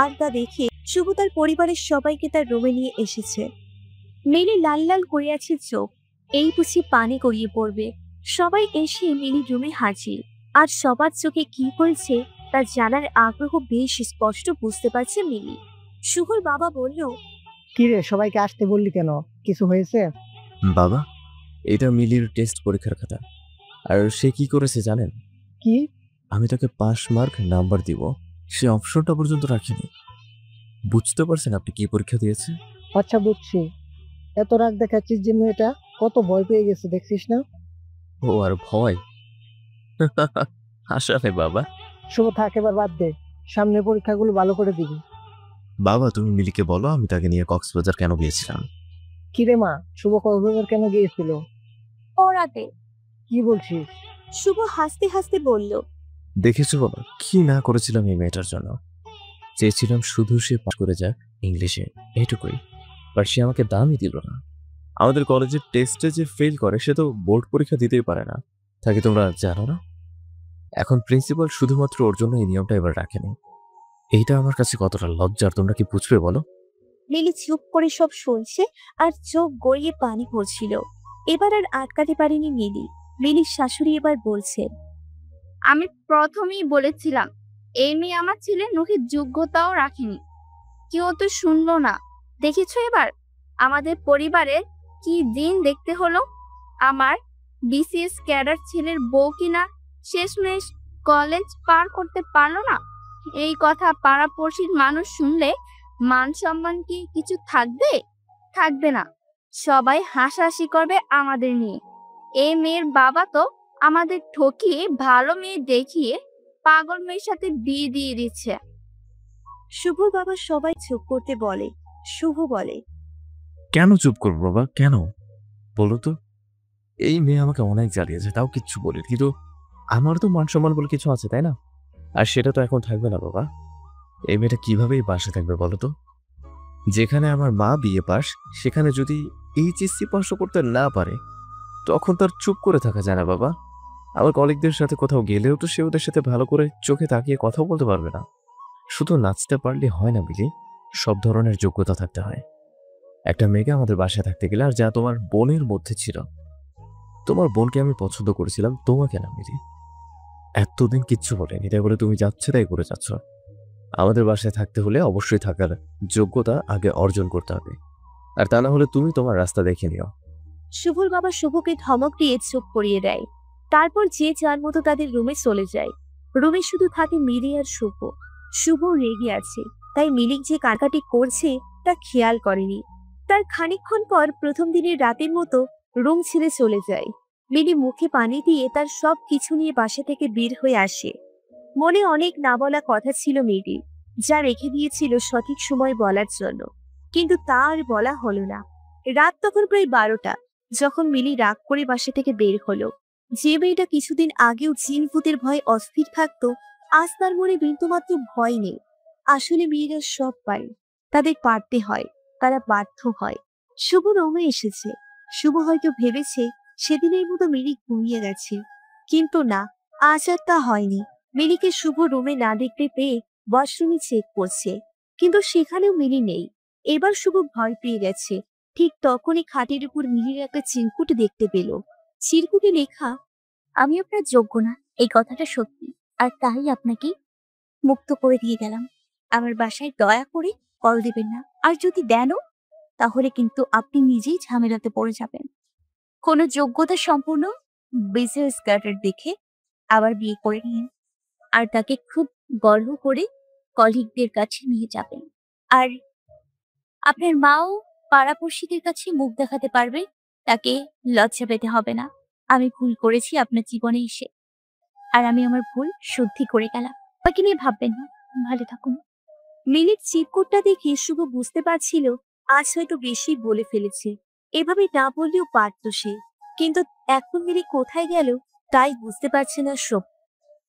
আর তা দেখে শুভ তার পরিবারের সবাইকে তার রুমে নিয়ে এসেছে। মিলি লাল লাল করে আছে চোখ, এই বুঝি পানি গড়িয়ে পড়বে। সবাই এসে মিলি রুমে হাজির, আর সবার চোখে কি পড়ছে তা জানার আগ্রহ বেশ স্পষ্ট বুঝতে পারছে মিলি। শুভর বাবা বলল, কি রে, সবাইকে আসতে বললি কেন? কিছু হয়েছে? বাবা, এটা মিলির টেস্ট পরীক্ষার খাতা, আর সে কি করেছে জানেন? কি? আমি তাকে 5 মার্ক নাম্বার দিব, সে অপশনটা পর্যন্ত রাখেনি। বুঝতে পারছেন আপনি কি পরীক্ষা দিয়েছে? আচ্ছা বুঝছি, এত রাগ দেখাচ্ছিস যে মেয়েটা কত ভয় পেয়ে গেছে দেখছিস না? ও আর ভয়? আসলে বাবা। শুভ থাক, এবার বাদ দে, সামনে পরীক্ষাগুলো ভালো করে দিবি। বাবা, তুমি মিলিকে বলো আমি তাকে নিয়ে কক্সবাজার কেন গিয়েছিলাম। কি রে মা, শুভ কক্সবাজার কেন গিয়েছিল? পড়াতে। কি বলছিস? শুভ হাসতে হাসতে বলল, দেখেছো বাবা, কি না করেছিলাম এই মেয়েটার জন্য। চেয়েছিলাম শুধু সে পাস করে যাক ইংলিশে, এইটুকুই। বাট সে আমাকে দামই দিল না। আমাদের কলেজের টেস্টে যে ফেল করে সে তো বোর্ড পরীক্ষা দিতেই পারে না, তাকে তোমরা জানো না? এখন প্রিন্সিপাল শুধুমাত্র ওর জন্য এই নিয়মটা এবার রাখেনি। এইটা আমার কাছে কতটা লজ্জার তোমরা কি বুঝবে বলো? মিলি চুপ করে সব শুনছে, আর চোখ গড়িয়ে পানি পড়ছিল। এবার আর আটকাতে পারেনি মিলি। মিলির শাশুড়ি এবার বলছে, আমি প্রথমেই বলেছিলাম এই মেয়ে আমার ছেলের মুখে যোগ্যতাও রাখেনি, কেউ তো শুনলো না। দেখেছো এবার আমাদের পরিবারের কি দিন দেখতে হলো। আমার বিসিএস ক্যাডার ছেলের বউ কিনা শেষমেশ কলেজ পার করতে পারলো না। এই কথা পাড়াপড়শির মানুষ শুনলে মান সম্মান কি কিছু থাকবে? থাকবে না। সবাই হাসাহাসি করবে আমাদের নিয়ে। এই মেয়ের বাবা তো আমাদের ঠকিয়ে ভালো মেয়ে দেখিয়ে পাগল মেয়ের সাথে বিয়ে দিয়ে দিচ্ছে। শুভর বাবা সবাই চুপ করতে বলে। শুভ বলে, কেন চুপ করবো বাবা, কেন বলো তো? এই মেয়ে আমাকে অনেক জ্বালিয়েছে, তাও কিচ্ছু বলি, কিন্তু আমার তো মান সম্মান বলে কিছু আছে তাই না? আর সেটা তো এখন থাকবে না বাবা। এই মেয়েটা কিভাবেই বাসে থাকবে বলো তো? যেখানে আমার মা বিএ পাস, সেখানে যদি এইচএসসি পাসও করতে না পারে তখন তার চুপ করে থাকা যায় না বাবা। আমার কলিগদের সাথে কোথাও গেলেও তো সে ওদের সাথে ভালো করে চোখে তাকিয়ে কথা বলতে পারবে না। শুধু নাচতে পারলে হয় না মিলি, সব ধরনের যোগ্যতা থাকতে হয়। একটা মেয়েকে আমাদের বাসায় থাকতে গেলে, আর যা তোমার বোনের মধ্যে ছিল, তোমার বোনকে আমি পছন্দ করেছিলাম, তোমাকে না মিলি। এতদিন কিচ্ছু বলেনি, তাই বলে তুমি যাচ্ছে তাই করে যাচ্ছ। আমাদের বাসায় থাকতে হলে অবশ্যই থাকার যোগ্যতা আগে অর্জন করতে হবে, আর তা না হলে তুমি তোমার রাস্তা দেখে নিও। শুভর বাবা শুভকে ধমক দিয়ে চুপ করিয়ে দেয়। তারপর যে যার মতো তাদের রুমে চলে যায়। রুমে শুধু থাকে মিলি আর শুভ। শুভ রেগে আছে, তাই মিলি যে কাটাকাটি করছে তা খেয়াল করেনি। তার খানিকক্ষণ পর প্রথম দিনের রাতের মতো রুম ছেড়ে চলে যায়। মিলি মুখে পানি দিয়ে তার সব কিছু নিয়ে বাসা থেকে বের হয়ে আসে। মনে অনেক না বলা কথা ছিল মিলির, যা রেখে দিয়েছিল সঠিক সময় বলার জন্য, কিন্তু তা আর বলা হলো না। রাত তখন প্রায় 12টা যখন মিলি রাগ করে বাসা থেকে বের হলো। যে মেয়েটা কিছুদিন আগেও জিন ভূতের ভয়ে অস্থির থাকতো, আজ তার মনে বিন্দুমাত্র ভয় নেই। আসলে মেয়েরা সব পারে, তাদের পারতে হয়, তারা বাধ্য হয়। শুভ রুমে এসেছে। শুভ হয়তো ভেবেছে সেদিনের মতো মিলি ঘুমিয়ে গেছে, কিন্তু না, আজ আর তা হয়নি। মিলিকে শুভ রুমে না দেখতে পেয়ে ওয়াশরুমে চেক করছে, কিন্তু সেখানেও মিলি নেই। এবার শুভ ভয় পেয়ে গেছে। ঠিক তখনই খাটের উপর মিলির একটা চিরকুট দেখতে পেল। চিরকুটে লেখা, আমি আপনার যোগ্য না, এই কথাটা সত্যি, আর তাই আপনাকে মুক্ত করে দিয়ে গেলাম। আমার বাসায় দয়া করে কল দেবেন না, আর যদি দেনও তাহলে কিন্তু আপনি নিজেই ঝামেলাতে পড়ে যাবেন। কোনো যোগ্যতা সম্পূর্ণ বিজনেস ক্যাডার দেখে আবার বিয়ে করে নিন, আর তাকে খুব গর্ব করে কলিগদের কাছে নিয়ে যাবেন। আর আপনার মাও পাড়াপড়শিদের কাছে মুখ দেখাতে পারবে, তাকে লজ্জা পেতে হবে না। আমি ভুল করেছি আপনার জীবনে এসে, আর আমি আমার ভুল শুদ্ধি করে গেলাম। বাকি নিয়ে ভাববেন না। ভালো থাকুন। মিলির চিরকুটটা দেখে শুভ বুঝতে পারছিল আজ হয়তো বেশি বলে ফেলেছে। এভাবে না বললেও পারত সে, কিন্তু এখন মিলি কোথায় গেল তাই বুঝতে পারছে না সব।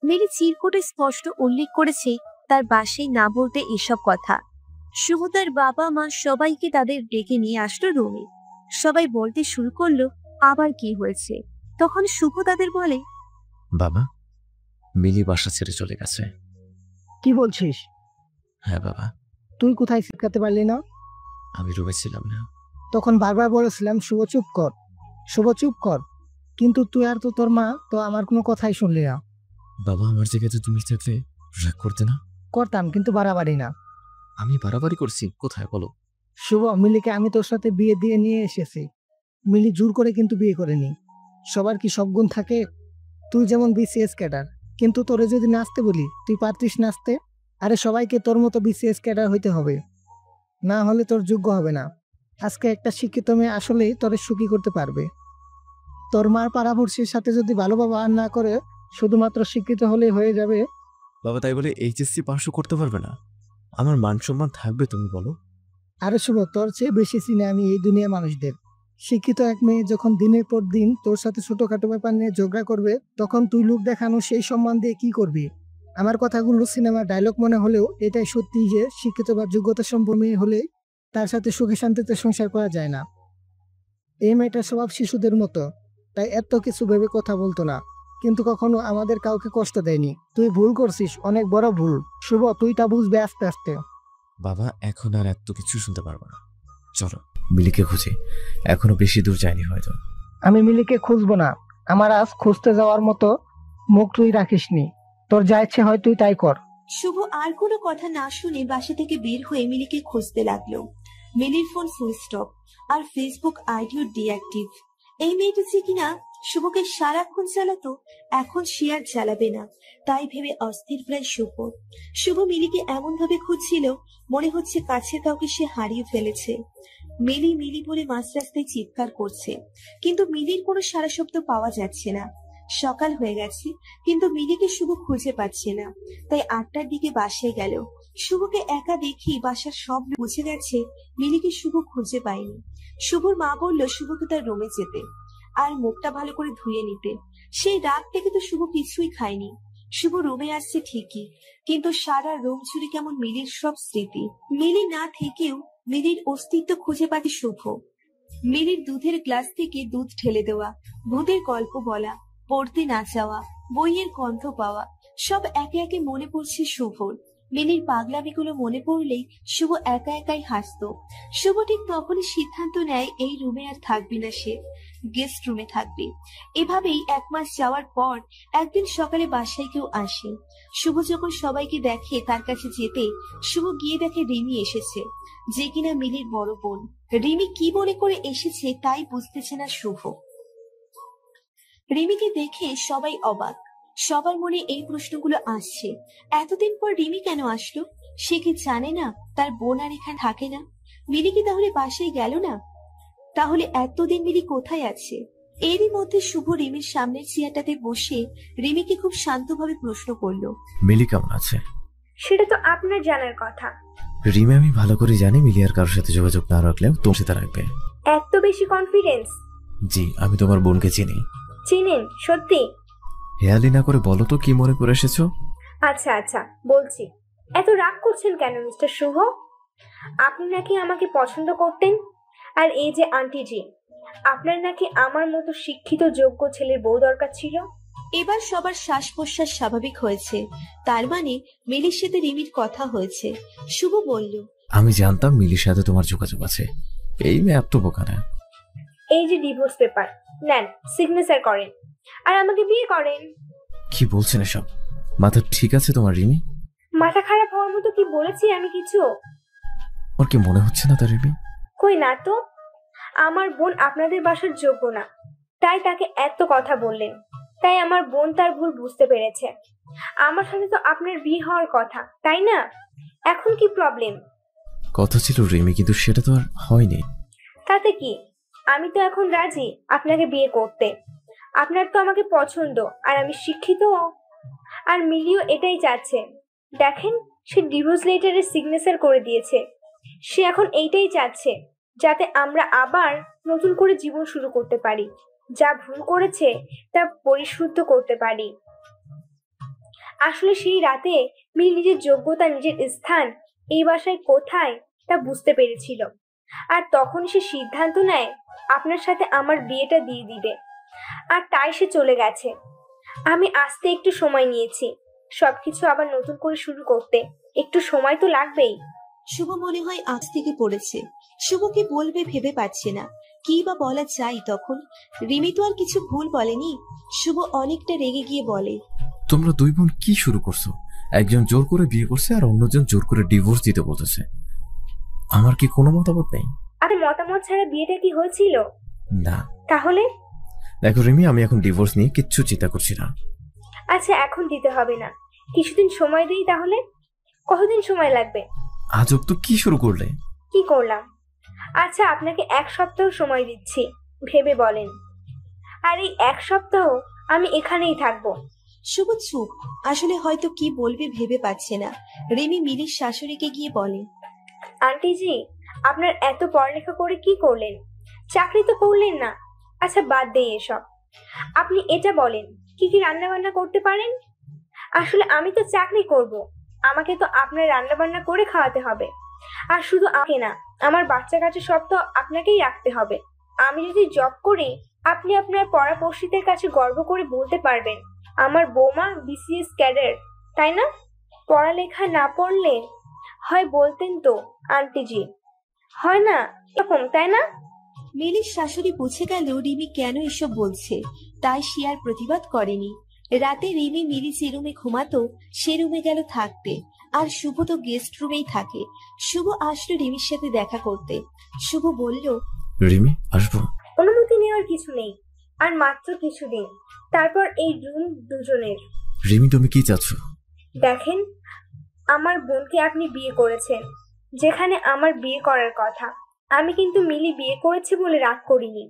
মিলি চিরকুটে স্পষ্ট উল্লেখ করেছে তার বাসায় না বলতে এসব কথা। শুভ তার বাবা মা সবাইকে তাদের ডেকে নিয়ে আসলো রুমে। সবাই বলতে শুরু করলো আবার কি হয়েছে। তখন শুভ তাদের বলে, বাবা, মিলি বাসা ছেড়ে চলে গেছে। কি বলছিস? হ্যাঁ বাবা, তুই কোথায় শিখাতে পারলি না? আমি রুমে ছিলাম না। তখন বারবার বলেছিলাম শুভ চুপ কর, শুভ চুপ কর, কিন্তু তুই আর তো তোর মা তো আমার কোনো কথাই শুনলি না। বাবা, আমার জায়গাতে তুমি থাকলে রাগ করতে না? করতাম, কিন্তু বাড়াবাড়ি না। আমি বাড়াবাড়ি করছি কোথায় বলো? শুভ, মিলিকে আমি তোর সাথে বিয়ে দিয়ে নিয়ে এসেছি। মিলি জোর করে কিন্তু বিয়ে করেনি। সবার কি সব গুণ থাকে? তুই যেমন বিসিএস ক্যাডার, কিন্তু তোরে যদি নাচতে বলি তুই পারতিস নাচতে? আরে সবাইকে তোর মতো বিসিএস ক্যাডার হইতে হবে, না হলে তোর যোগ্য হবে না। আজকে একটা শিক্ষিত মেয়ে আসলেই তোরে সুখী করতে পারবে। তোর মার পাড়াপড়শির সাথে যদি ভালো ব্যবহার না করে শুধুমাত্র শিক্ষিত হলেই হয়ে যাবে? বাবা, তাই বলে এইচএসসি পাসও করতে পারবে না? আমার মান সম্মান থাকবে তুমি বলো? আরে শুভ, তোর চেয়ে বেশি চিনি আমি এই দুনিয়া মানুষদের। শিক্ষিত এক মেয়ে যখন দিনের পর দিন তোর সাথে ছোটখাটো ব্যাপার নিয়ে ঝগড়া করবে, তখন তুই লোক দেখানো সেই সম্মান দিয়ে কি করবি? আমার কথাগুলো সিনেমার ডায়লগ মনে হলেও এটাই সত্যি যে শিক্ষিত বা যোগ্যতা সম্পন্ন মেয়ে হলে তার সাথে সুখে শান্তিতে সংসার করা যায় না। এই মেয়েটার স্বভাব শিশুদের মতো, তাই এত কিছু ভেবে কথা বলতো না, কিন্তু কখনো আমাদের কাউকে কষ্ট দেয়নি। তুই ভুল করছিস, অনেক বড় ভুল। শুভ, তুই তা বুঝবে আস্তে আস্তে। বাবা, এখন আর এত কিছু শুনতে পারবো না, চলো মিলিকে খুঁজে। এখনো বেশি দূর যায়নি হয়তো। আমি মিলিকে খুঁজবো না। আমার আজ খুঁজতে যাওয়ার মতো মুখ তুই রাখিসনি। তোর যা ইচ্ছে হয় তুই তাই কর। শুভ আর কোনো কথা না শুনে বাসা থেকে বের হয়ে মিলিকে খুঁজতে লাগলো। মিলির ফোন সুইচ অফ, আর ফেসবুক আইডিও ডিঅ্যাক্টিভ। এই মেয়েটা যে কিনা শুভকে সারাক্ষণ চালাতো, এখন সে আর চালাবে না, তাই ভেবে অস্থির প্রায় শুভ। শুভ মিলিকে এমন ভাবে খুঁজছিল মনে হচ্ছে কাছের কাউকে সে হারিয়ে ফেলেছে। মিলি মিলি বলে মাঝ রাস্তায় চিৎকার করছে, কিন্তু মিলির কোনো সারা শব্দ পাওয়া যাচ্ছে না। সকাল হয়ে গেছে, কিন্তু মিলিকে শুভ খুঁজে পাচ্ছে না। তাই 8টার দিকে বাসায় গেল। শুভকে একা দেখি বাসার সব বুঝে গেছে মিলিকে শুভ খুঁজে পায়নি। শুভর মা বলল শুভকে তার রুমে যেতে, আর মুখটা ভালো করে ধুয়ে নিতে। সেই রাত থেকে তো শুভ কিছুই খায়নি। শুভ রুমে আসছে ঠিকই, কিন্তু সারা রুম জুড়ে কেমন মিলির সব স্মৃতি। মিলি না থেকেও মিলির অস্তিত্ব খুঁজে পাচ্ছে শুভ। মিলির দুধের গ্লাস থেকে দুধ ঢেলে দেওয়া, ভূতের গল্প বলা, পড়তে না চাওয়া, বইয়ের গন্ধ পাওয়া, সব একে একে মনে পড়ছে শুভর। মিলির পাগলামিগুলো মনে পড়লেই শুভ একা একাই হাসতো। শুভ ঠিক তখনই সিদ্ধান্ত নেয় এই রুমে আর থাকবে না, সে গেস্ট রুমে থাকবে। এভাবেই 1 মাস যাওয়ার পর একদিন সকালে বাসায় কেউ আসে। শুভ যখন সবাইকে দেখে তার কাছে যেতে, শুভ গিয়ে দেখে রিমি এসেছে, যে কিনা মিলির বড় বোন। রিমি কি মনে করে এসেছে তাই বুঝতেছে না শুভ। রিমিকে দেখে সবাই অবাক, সবার মনে এই প্রশ্নগুলো আসছে, এতদিন পর রিমি কেন আসলো? সে কি জানে না তার বোন আর এখানে থাকে না? মিলি কি তাহলে বাসায় গেল না? তাহলে এতদিন মিলি কোথায় আছে? এরই মধ্যে শুভ রিমির সামনের চেয়ারটাতে বসে রিমিকে খুব শান্তভাবে প্রশ্ন করলো, মিলি কেমন আছে? সেটা তো আপনার জানার কথা। রিমি, আমি ভালো করে জানি মিলি আর কারোর সাথে যোগাযোগ না রাখলেও তোমার সাথে রাখবে। এত বেশি কনফিডেন্স? জি, আমি তোমার বোনকে চিনি। চিনেন সত্যি? হেয়ালি না করে বলো তো কি মনে করে এসেছো? আচ্ছা আচ্ছা বলছি। এত রাগ করছেন কেন মিস্টার শুভ? আপনি নাকি আমাকে পছন্দ করতেন, আর এই যে আন্টিজি, আপনার নাকি আমার মতো শিক্ষিত যোগ্য ছেলের বউ দরকার ছিল। এবার সবার শ্বাস প্রশ্বাস স্বাভাবিক হয়েছে, তার মানে মিলির সাথে রিমির কথা হয়েছে। শুভ বলল, আমি জানতাম মিলির সাথে তোমার যোগাযোগ আছে, এই মেয়ে এত বোকা না। এই যে ডিভোর্স পেপার নেন, সিগনেচার করেন আর আমাকে বিয়ে করেন। কি বলছেন এসব? মাথা ঠিক আছে তোমার রিমি? মাথা খারাপ হওয়ার মতো কি বলেছি আমি কিছু? ওর কি মনে হচ্ছে না তার রিমি? কই না তো, আমার বোন আপনাদের বাসার যোগ্য না, তাই তাকে এত কথা বললেন। তাই আমার বোন তার ভুল বুঝতে পেরেছে। আমার সাথে তো আপনার বিয়ে হওয়ার কথা, তাই না? এখন কি প্রবলেম? কথা ছিল রিমি, কিন্তু সেটা তো আর হয়নি। তাতে কি, আমি তো এখন রাজি আপনাকে বিয়ে করতে। আপনার তো আমাকে পছন্দ, আর আমি শিক্ষিত, আর মিলিও এটাই চাচ্ছে। দেখেন, সে ডিভোর্স লেটারে সিগনেচার করে দিয়েছে। সে এখন এইটাই চাচ্ছে যাতে আমরা আবার নতুন করে জীবন শুরু করতে পারি, যা ভুল করেছে তা পরিশুদ্ধ করতে পারি। আসলে সেই রাতে মিলি নিজের যোগ্যতা, নিজের স্থান এই বাসায় কোথায় তা বুঝতে পেরেছিল, আর তখন সে সিদ্ধান্ত নেয় আপনার সাথে আমার বিয়েটা দিয়ে দিবে, আর তাই সে চলে গেছে। আমি আসতে একটু সময় নিয়েছি, সবকিছু আবার নতুন করে শুরু করতে একটু সময় তো লাগবেই। শুভ মনে হয় আজ থেকে পড়েছে। শুভ কি বলবে ভেবে পাচ্ছে না, কি বা বলা যায় তখন। রিমি তো আর কিছু ভুল বলেনি। শুভ অনেকটা রেগে গিয়ে বলে, তোমরা দুই বোন কি শুরু করছো? একজন জোর করে বিয়ে করছে আর অন্যজন জোর করে ডিভোর্স দিতে বলতেছে। আমার কি কোনো মতামত নেই? আরে মতামত ছাড়া বিয়েটা কি হয়েছিল? না। তাহলে? দেখো রিমি, আমি এখন ডিভোর্স নিয়ে কিচ্ছু চিন্তা করছি না। আচ্ছা, এখন দিতে হবে না, কিছুদিন সময় দিই তাহলে। কতদিন সময় লাগবে? আজব তো, কি শুরু করলে? কি করলাম? আচ্ছা, আপনাকে 1 সপ্তাহ সময় দিচ্ছি, ভেবে বলেন। আর এই 1 সপ্তাহ আমি এখানেই থাকবো। শুভ চুপ, আসলে হয়তো কি বলবে ভেবে পাচ্ছে না। রিমি মিলির শাশুড়িকে গিয়ে বলে, আন্টিজি, আপনার এত পড়ালেখা করে কি করলেন? চাকরি তো করলেন না। আচ্ছা বাদ দেই এসব, আপনি এটা বলেন কি কি রান্না বান্না করতে পারেন? আসলে আমি তো চাকরি করব, আমাকে তো আপনার রান্না বান্না করে খাওয়াতে হবে। আর শুধু আমাকে না, আমার বাচ্চা কাচ্চা সব তো আপনাকেই রাখতে হবে। আমি যদি জব করি, আপনি আপনার পড়াপড়শিদের কাছে গর্ব করে বলতে পারবেন আমার বৌমা বিসিএস ক্যাডার, তাই না? পড়ালেখা না পড়লে হয় বলতেন তো আন্টিজি, হয় না এরকম, তাই না? মিলির শাশুড়ি বুঝে গেল রিমি কেন এসব বলছে, তাই সে আর প্রতিবাদ করেনি। রাতে রিমি মিলি যে রুমে ঘুমাতো সে রুমে গেল থাকতে, আর শুভ তো গেস্ট রুমেই থাকে। শুভ আসলো রিমির সাথে দেখা করতে। শুভ বলল, রিমি, আসবো? অনুমতি নেওয়ার কিছু নেই, আর মাত্র কিছুদিন, তারপর এই রুম দুজনের। রিমি, তুমি কি চাচ্ছ? দেখেন, আমার বোনকে আপনি বিয়ে করেছেন যেখানে আমার বিয়ে করার কথা। আমি কিন্তু মিলি বিয়ে করেছে বলে রাগ করিনি,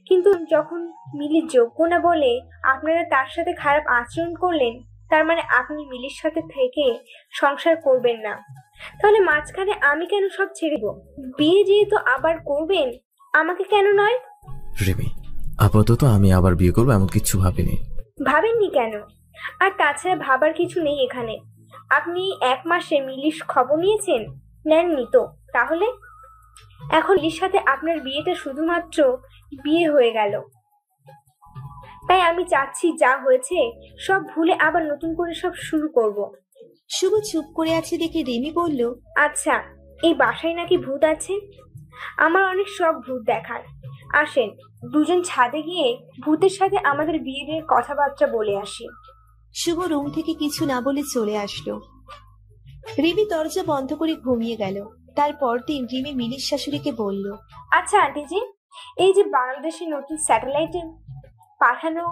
কিন্তু যখন মিলি যোগ্য না বলে আপনারা তার সাথে খারাপ আচরণ করলেন, তার মানে আপনি মিলির সাথে থেকে সংসার করবেন না। তাহলে মাঝখানে আমি কেন সব ছেড়ে দেব? বিয়ে যেহেতু আবার করবেন, আমাকে কেন নয়? রিমি, আপাতত আমি আবার বিয়ে করবো এমন কিছু ভাবিনি। ভাবেননি কেন? আর তাছাড়া ভাবার কিছু নেই এখানে। আপনি 1 মাসে মিলির খবর নিয়েছেন? নেননি তো। তাহলে এখন মিলির সাথে আপনার বিয়েটা শুধুমাত্র বিয়ে হয়ে গেল। তাই আমি চাচ্ছি যা হয়েছে সব ভুলে আবার নতুন করে সব শুরু করব। শুভ চুপ করে আছে দেখে রিমি বলল, আচ্ছা, এই বাসায় নাকি ভূত আছে। আমার অনেক শখ ভূত দেখার। আসেন দুজন ছাদে গিয়ে ভূতের সাথে আমাদের বিয়ের কথাবার্তা বলে আসি। শুভ রুম থেকে কিছু না বলে চলে আসলো। রিমি দরজা বন্ধ করে ঘুমিয়ে গেল। তারপর দিন রিমি মিলির শাশুড়িকে বলল, আচ্ছা আন্টিজি, এই যে বাংলাদেশের নতুন স্যাটেলাইটে পাঠানো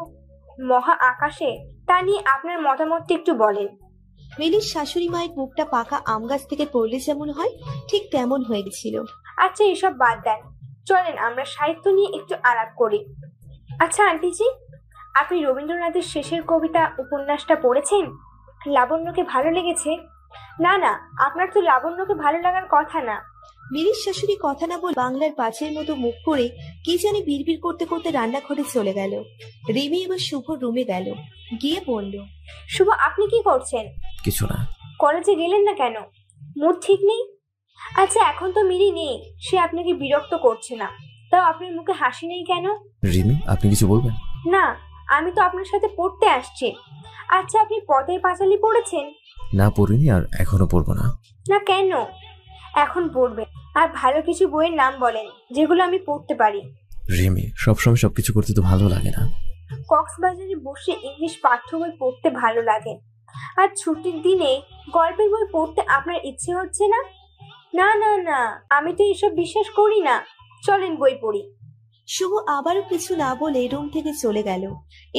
মহা আকাশে, তা নিয়ে আপনার মতামতটা একটু বলেন। মিলির শাশুড়ি মায়ের মুখটা পাকা আম গাছ থেকে পড়লে যেমন হয় ঠিক তেমন হয়ে গেছিল। আচ্ছা এসব বাদ দেন, চলেন আমরা সাহিত্য নিয়ে একটু আলাপ করি। আচ্ছা আন্টিজি, আপনি রবীন্দ্রনাথের শেষের কবিতা উপন্যাসটা পড়েছেন? লাবণ্যকে ভালো লেগেছে? না না, আপনার তো লাবণ্যকে ভালো লাগার কথা না। মিলির শাশুড়ি কথা না বলে বাংলার পাঁচের মতো মুখ করে কি জানি বিড়বিড় করতে করতে রান্নাঘরে চলে গেল। রিমি এবার শুভ রুমে গেল, গিয়ে বলল, শুভ আপনি কি করছেন? কিছু না। কলেজে গেলেন না কেন? মুড ঠিক নেই? আচ্ছা এখন তো মিলি নেই, সে আপনাকে বিরক্ত করছে না, তাও আপনার মুখে হাসি নেই কেন? রিমি, আপনি কিছু বলবেন? না, আমি তো আপনার সাথে পড়তে আসছি। আচ্ছা আপনি পথের পাঁচালী পড়েছেন? না, পড়িনি, আর এখনো পড়বো না। না কেন? এখন পড়বেন। আর ভালো কিছু বইয়ের নাম বলেন যেগুলো আমি পড়তে পারি। রিমি, সবসময় সবকিছু করতে তো ভালো লাগে না। কক্সবাজারে বসে ইংলিশ পাঠ্য বই পড়তে ভালো লাগে, আর ছুটির দিনে গল্পের বই পড়তে আপনার ইচ্ছে হচ্ছে না? না না না, আমি তো এসব বিশ্বাস করি না। চলেন বই পড়ি। শুভ আবারও কিছু না বলে রুম থেকে চলে গেল।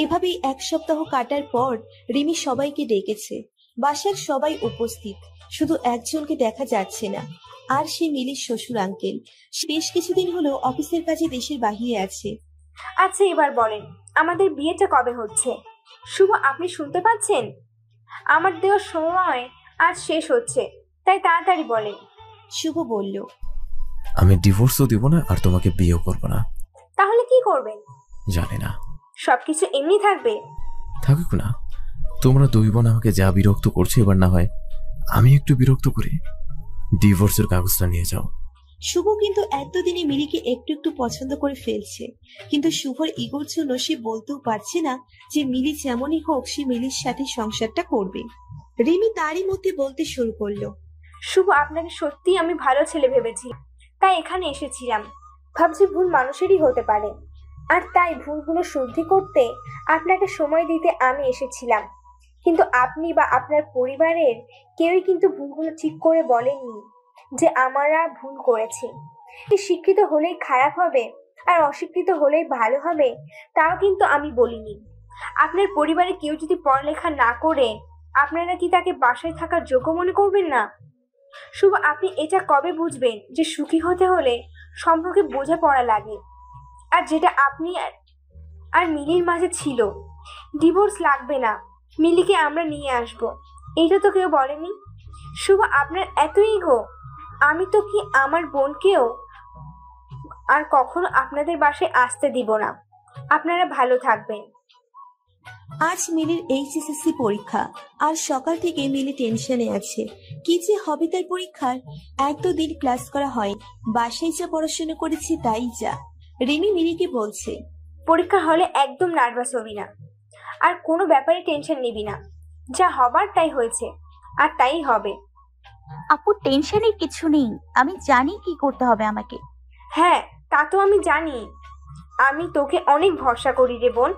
এভাবেই এক সপ্তাহ কাটার পর রিমি সবাইকে ডেকেছে। বাসার সবাই উপস্থিত, শুধু একজনকে দেখা যাচ্ছে না, আর সে মিলির শ্বশুর আঙ্কেল। সে বেশ কিছুদিন হলো অফিসের কাজে দেশের বাহিরে আছে। আচ্ছা এবার বলেন, আমাদের বিয়েটা কবে হচ্ছে? শুভ আপনি শুনতে পাচ্ছেন? আমার দেওয়ার সময় আজ শেষ হচ্ছে, তাই তাড়াতাড়ি বলেন। শুভ বলল, আমি ডিভোর্সও দিব না, আর তোমাকে বিয়েও করবো না। তাহলে কি করবেন? জানি না। সবকিছু এমনি থাকবে? থাকুক না। তোমরা দুই বোন আমাকে যা বিরক্ত করছে, এবার না হয় আমি একটু বিরক্ত করি। ডিভোর্সের কাগজটা নিয়ে যাও। শুভ কিন্তু এতদিনে মিলিকে একটু একটু পছন্দ করে ফেলছে, কিন্তু শুভর ইগোর জন্য সে বলতেও পারছে না যে মিলি যেমনই হোক সে মিলির সাথে সংসারটা করবে। রিমি তারই মধ্যে বলতে শুরু করলো, শুভ আপনাকে সত্যি আমি ভালো ছেলে ভেবেছি, তাই এখানে এসেছিলাম। ভাবছি ভুল মানুষেরই হতে পারে, আর তাই ভুলগুলো শুদ্ধি করতে আপনাকে সময় দিতে আমি এসেছিলাম। কিন্তু আপনি বা আপনার পরিবারের কেউই কিন্তু ভুলগুলো ঠিক করে বলেননি যে আমরা ভুল করেছি। শিক্ষিত হলেই খারাপ হবে আর অশিক্ষিত হলেই ভালো হবে, তাও কিন্তু আমি বলিনি। আপনার পরিবারে কেউ যদি পড়ালেখা না করে, আপনারা কি তাকে বাসায় থাকার যোগ্য মনে করবেন না? শুভ আপনি এটা কবে বুঝবেন যে সুখী হতে হলে সম্পর্কে বোঝাপড়া লাগে, আর যেটা আপনি আর মিলির মাঝে ছিল। ডিভোর্স লাগবে না, মিলিকে আমরা নিয়ে আসব, এইটা তো কেউ বলেনি। শুভ আপনার এত ইগো। আমি তো কি আমার বোনকেও আর কখনো আপনাদের বাসায় আসতে দিব না। আপনারা ভালো থাকবেন। আজ মিলির এইচএসসি পরীক্ষা, আর সকাল থেকে মিলি টেনশনে আছে। কি যে হবে তার পরীক্ষার। এক দুদিন ক্লাস করা হয়, বাসায় যা পড়াশোনা করেছি তাই যা। রিমি মিলিকে বলছে, পরীক্ষা হলে একদম নার্ভাস হবি না, আর কোনো ব্যাপারে টেনশন নিবি না। যা হবার তাই হয়েছে, আর তাই হবে। আপু টেনশনের কিছু নেই, আমি জানি কি করতে হবে আমাকে। হ্যাঁ তা তো আমি জানি, আমি তোকে অনেক ভরসা করি রে বোন।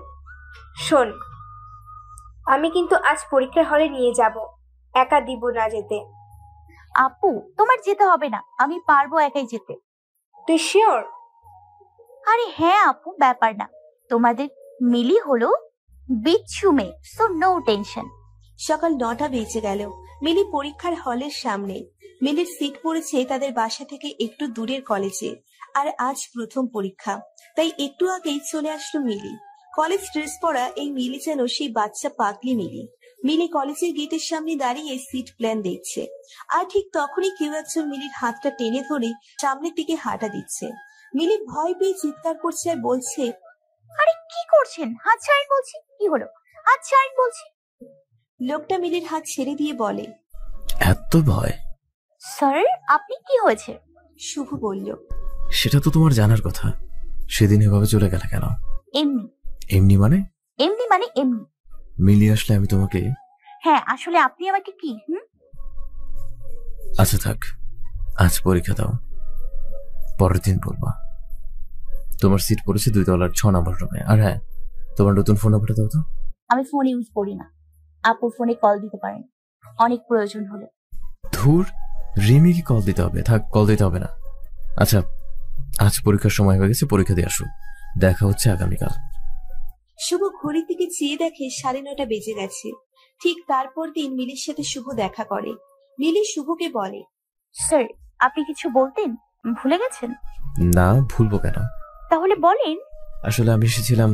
শোন, আমি কিন্তু আজ পরীক্ষার হলে নিয়ে যাব, একা দিব না যেতে। আপু তোমার যেতে হবে না, আমি পারবো একাই যেতে। তুই শিওর? আরে হ্যাঁ আপু, ব্যাপার না। তোমাদের মিলি হলো বিচ্ছু মেয়ে, সো নো টেনশন। সকাল 9টা বেজে গেল। মিলি পরীক্ষার হলের সামনে। মিলির সিট পড়েছে তাদের বাসা থেকে একটু দূরের কলেজে, আর আজ প্রথম পরীক্ষা, তাই একটু আগেই চলে আসলো মিলি। কলেজ ড্রেস পরা এই মিলি যেন সেই বাচ্চা পাগলি মিলি। মিলি কলেজের গেটের সামনে দাঁড়িয়ে সিট প্ল্যান দেখছে, আর ঠিক তখনই কেউ একজন মিলির হাতটা টেনে ধরে সামনের দিকে হাঁটা দিচ্ছে। মিলি ভয় পেয়ে চিৎকার করছে আর বলছে, আরে কি করছেন? হাত ছাড়েন বলছি। কি হলো? হাত ছাড়েন বলছি। লোকটা মিলির হাত ছেড়ে দিয়ে বলে, এত ভয়? স্যার আপনি কি হয়েছে? শুভ বলল, সেটা তো তোমার জানার কথা। সেদিন এভাবে চলে গেলে কেন? এমনি। এমনি মানে? এমনি মানে এমনি। মিলি আসলে আমি তোমাকে। হ্যাঁ আসলে আপনি আমাকে কি আচ্ছা থাক, আজ পরীক্ষা দাও, পরের দিন বলবা। তোমার সিট পড়েছে 2 তলার 6 নম্বর রুমে। আর হ্যাঁ, তোমার নতুন ফোন নাম্বারটা দাও তো। আমি ফোন ইউজ করি না। আপুর ফোনে কল দিতে পারেন অনেক প্রয়োজন হলে। ধুর, রিমিকে কল দিতে হবে। থাক, কল দিতে হবে না। আচ্ছা, আজ পরীক্ষার সময় হয়ে গেছে, পরীক্ষা দিয়ে আসো। দেখা হচ্ছে আগামীকাল। শুভ ঘড়ির দিকে চেয়ে দেখে 9:30 বেজে গেছে। ঠিক তারপর দিন মিলির সাথে শুভ দেখা করে। মিলি শুভকে বলে, স্যার, আপনি কিছু বলতেন, ভুলে গেছেন? না, ভুলবো কেন? তাহলে বলেন। আসলে আমি এসেছিলাম।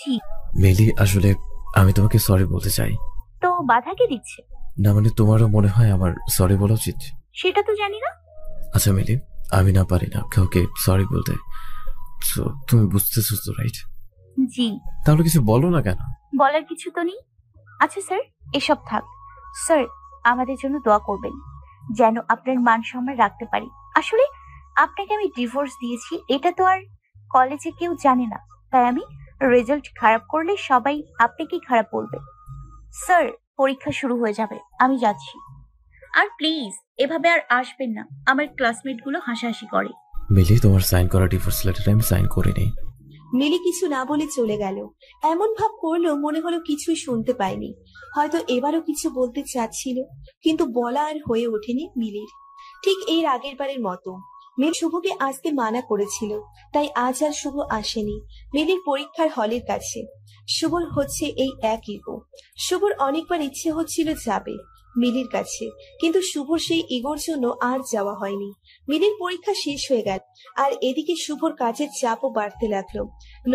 জি। মিলি, আসলে আমি তোমাকে সরি বলতে চাই। তো বাধা কে দিচ্ছে? না মানে, তোমারও মনে হয় আমার সরি বলা উচিত? সেটা তো জানি না। আচ্ছা মিলি, আমি না পারি না কাউকে সরি বলতে। So, তুমি বুঝতেছো তো, রাইট? জি। তাহলে কিছু বলো না কেন? বলার কিছু তো নেই। আচ্ছা স্যার, এসব থাক। স্যার, আমাদের জন্য দোয়া করবেন যেন আপনার মান সম্মান রাখতে পারি। আসলে আপনাকে আমি ডিভোর্স দিয়েছি, এটা তো আর কলেজে কেউ জানে না, তাই আমি রেজাল্ট খারাপ করলে সবাই আপনাকেই খারাপ বলবে। স্যার, পরীক্ষা শুরু হয়ে যাবে, আমি যাচ্ছি। আর প্লিজ এভাবে আর আসবেন না, আমার ক্লাসমেট গুলো হাসাহাসি করে। মিলি, তোমার সাইন করা ডিভোর্স লেটার আমি সাইন করিনি। মিলি কিছু না বলে চলে গেল। এমন ভাব করলো মনে হলো কিছুই শুনতে পায়নি। হয়তো এবারও কিছু বলতে চাচ্ছিল, কিন্তু বলা আর হয়ে ওঠেনি মিলির। ঠিক এর আগের বারের মতো মিলি শুভকে আসতে মানা করেছিল, তাই আজ আর শুভ আসেনি মিলির পরীক্ষার হলের কাছে। শুভর হচ্ছে এই এক ইগো। শুভর অনেকবার ইচ্ছে হচ্ছিল যাবে মিলির কাছে, কিন্তু শুভর সেই ইগোর জন্য আর যাওয়া হয়নি। মিলির পরীক্ষা শেষ হয়ে গেল, আর এদিকে শুভর কাজের চাপও বাড়তে লাগলো।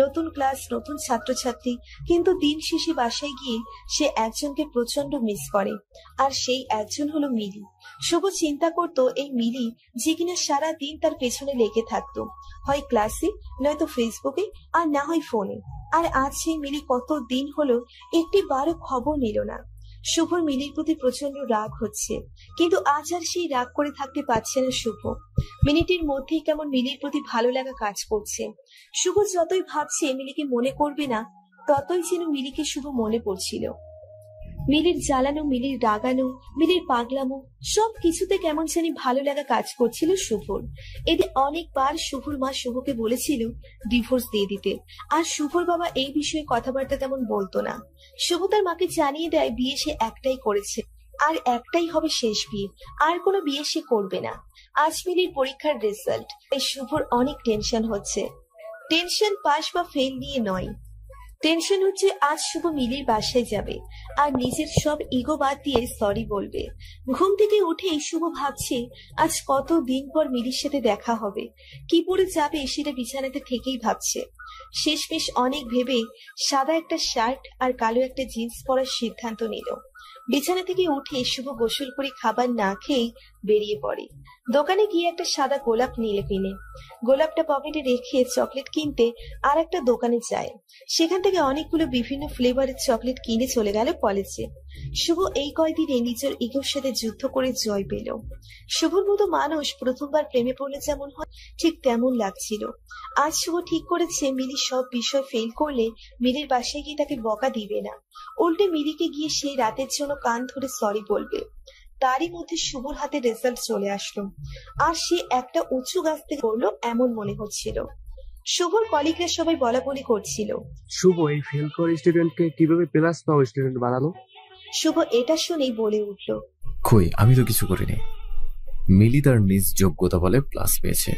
নতুন ক্লাস, নতুন ছাত্রছাত্রী, কিন্তু দিন শেষে বাসায় গিয়ে সে একজনকে প্রচন্ড মিস করে, আর সেই একজন হলো মিলি। শুভ চিন্তা করতো এই মিলি যে কিনা সারা দিন তার পেছনে লেগে থাকতো, হয় ক্লাসে, নয়তো ফেসবুকে, আর না হয় ফোনে। আর আজ সেই মিলি কত দিন হলো একটি বারও খবর নিল না। শুভর মিলির প্রতি প্রচন্ড রাগ হচ্ছে, কিন্তু আজ আর সেই রাগ করে থাকতে পারছে না শুভ। মিনিটের মধ্যেই কেমন মিলির প্রতি ভালো লাগা কাজ করছে। শুভ যতই ভাবছে মিলিকে মনে করবে না, ততই যেন মিলিকে শুভ মনে পড়ছিল। মিলির জ্বালানো, মিলির রাগানো, মিলির পাগলামো, সব কিছুতে কেমন জানি ভালো লাগা কাজ করছিল শুভর। এতে অনেকবার শুভর মা শুভকে বলেছিল ডিভোর্স দিয়ে দিতে, আর শুভর বাবা এই বিষয়ে কথাবার্তা তেমন বলতো না। শুভ তার মাকে জানিয়ে দেয় বিয়ে সে একটাই করেছে, আর একটাই হবে শেষ বিয়ে, আর কোনো বিয়ে সে করবে না। আজ মিলির পরীক্ষার রেজাল্ট, তাই শুভর অনেক টেনশন হচ্ছে। টেনশন পাস বা ফেল নিয়ে নয়, টেনশন হচ্ছে আজ শুভ মিলির বাসায় যাবে আর নিজের সব ইগো বাদ দিয়ে সরি বলবে। ঘুম থেকে উঠেই শুভ ভাবছে আজ কত দিন পর মিলির সাথে দেখা হবে, কি পরে যাবে সেটা বিছানাতে থেকেই ভাবছে। শেষমেশ অনেক ভেবে সাদা একটা শার্ট আর কালো একটা জিন্স পরার সিদ্ধান্ত নিল। বিছানা থেকে উঠে শুভ গোসল করে খাবার না খেয়েই বেরিয়ে পড়ে। দোকানে গিয়ে একটা সাদা গোলাপ নিয়ে কিনে গোলাপটা পকেটে রেখে চকলেট কিনতে আর একটা দোকানে যায়। সেখান থেকে অনেকগুলো বিভিন্ন ফ্লেভারের চকলেট কিনে চলে গেল কলেজে। শুভ এই কয়দিনে নিজের ইগোর সাথে যুদ্ধ করে জয় পেল। শুভর মতো মানুষ প্রথমবার প্রেমে পড়লে যেমন হয় ঠিক তেমন লাগছিল। আজ শুভ ঠিক করেছে মিলি সব বিষয় ফেল করলে মিলির বাসায় গিয়ে তাকে বকা দিবে না, উল্টে মিলিকে গিয়ে সেই রাতের জন্য কান ধরে সরি বলবে। তারই মধ্যে শুভর হাতে রেজাল্ট চলে আসলো, আর সে একটা উঁচু গাছ থেকে পড়লো এমন মনে হচ্ছিল। শুভর কলিগরা সবাই বলা বলি করছিল, শুভ এই ফেল করে স্টুডেন্টকে কিভাবে প্লাস পাওয়া স্টুডেন্ট বানালো? শুভ এটা শুনেই বলে উঠল, কই, আমি তো কিছু করিনি। মিলি তার নিজ যোগ্যতা বলে প্লাস পেয়েছে,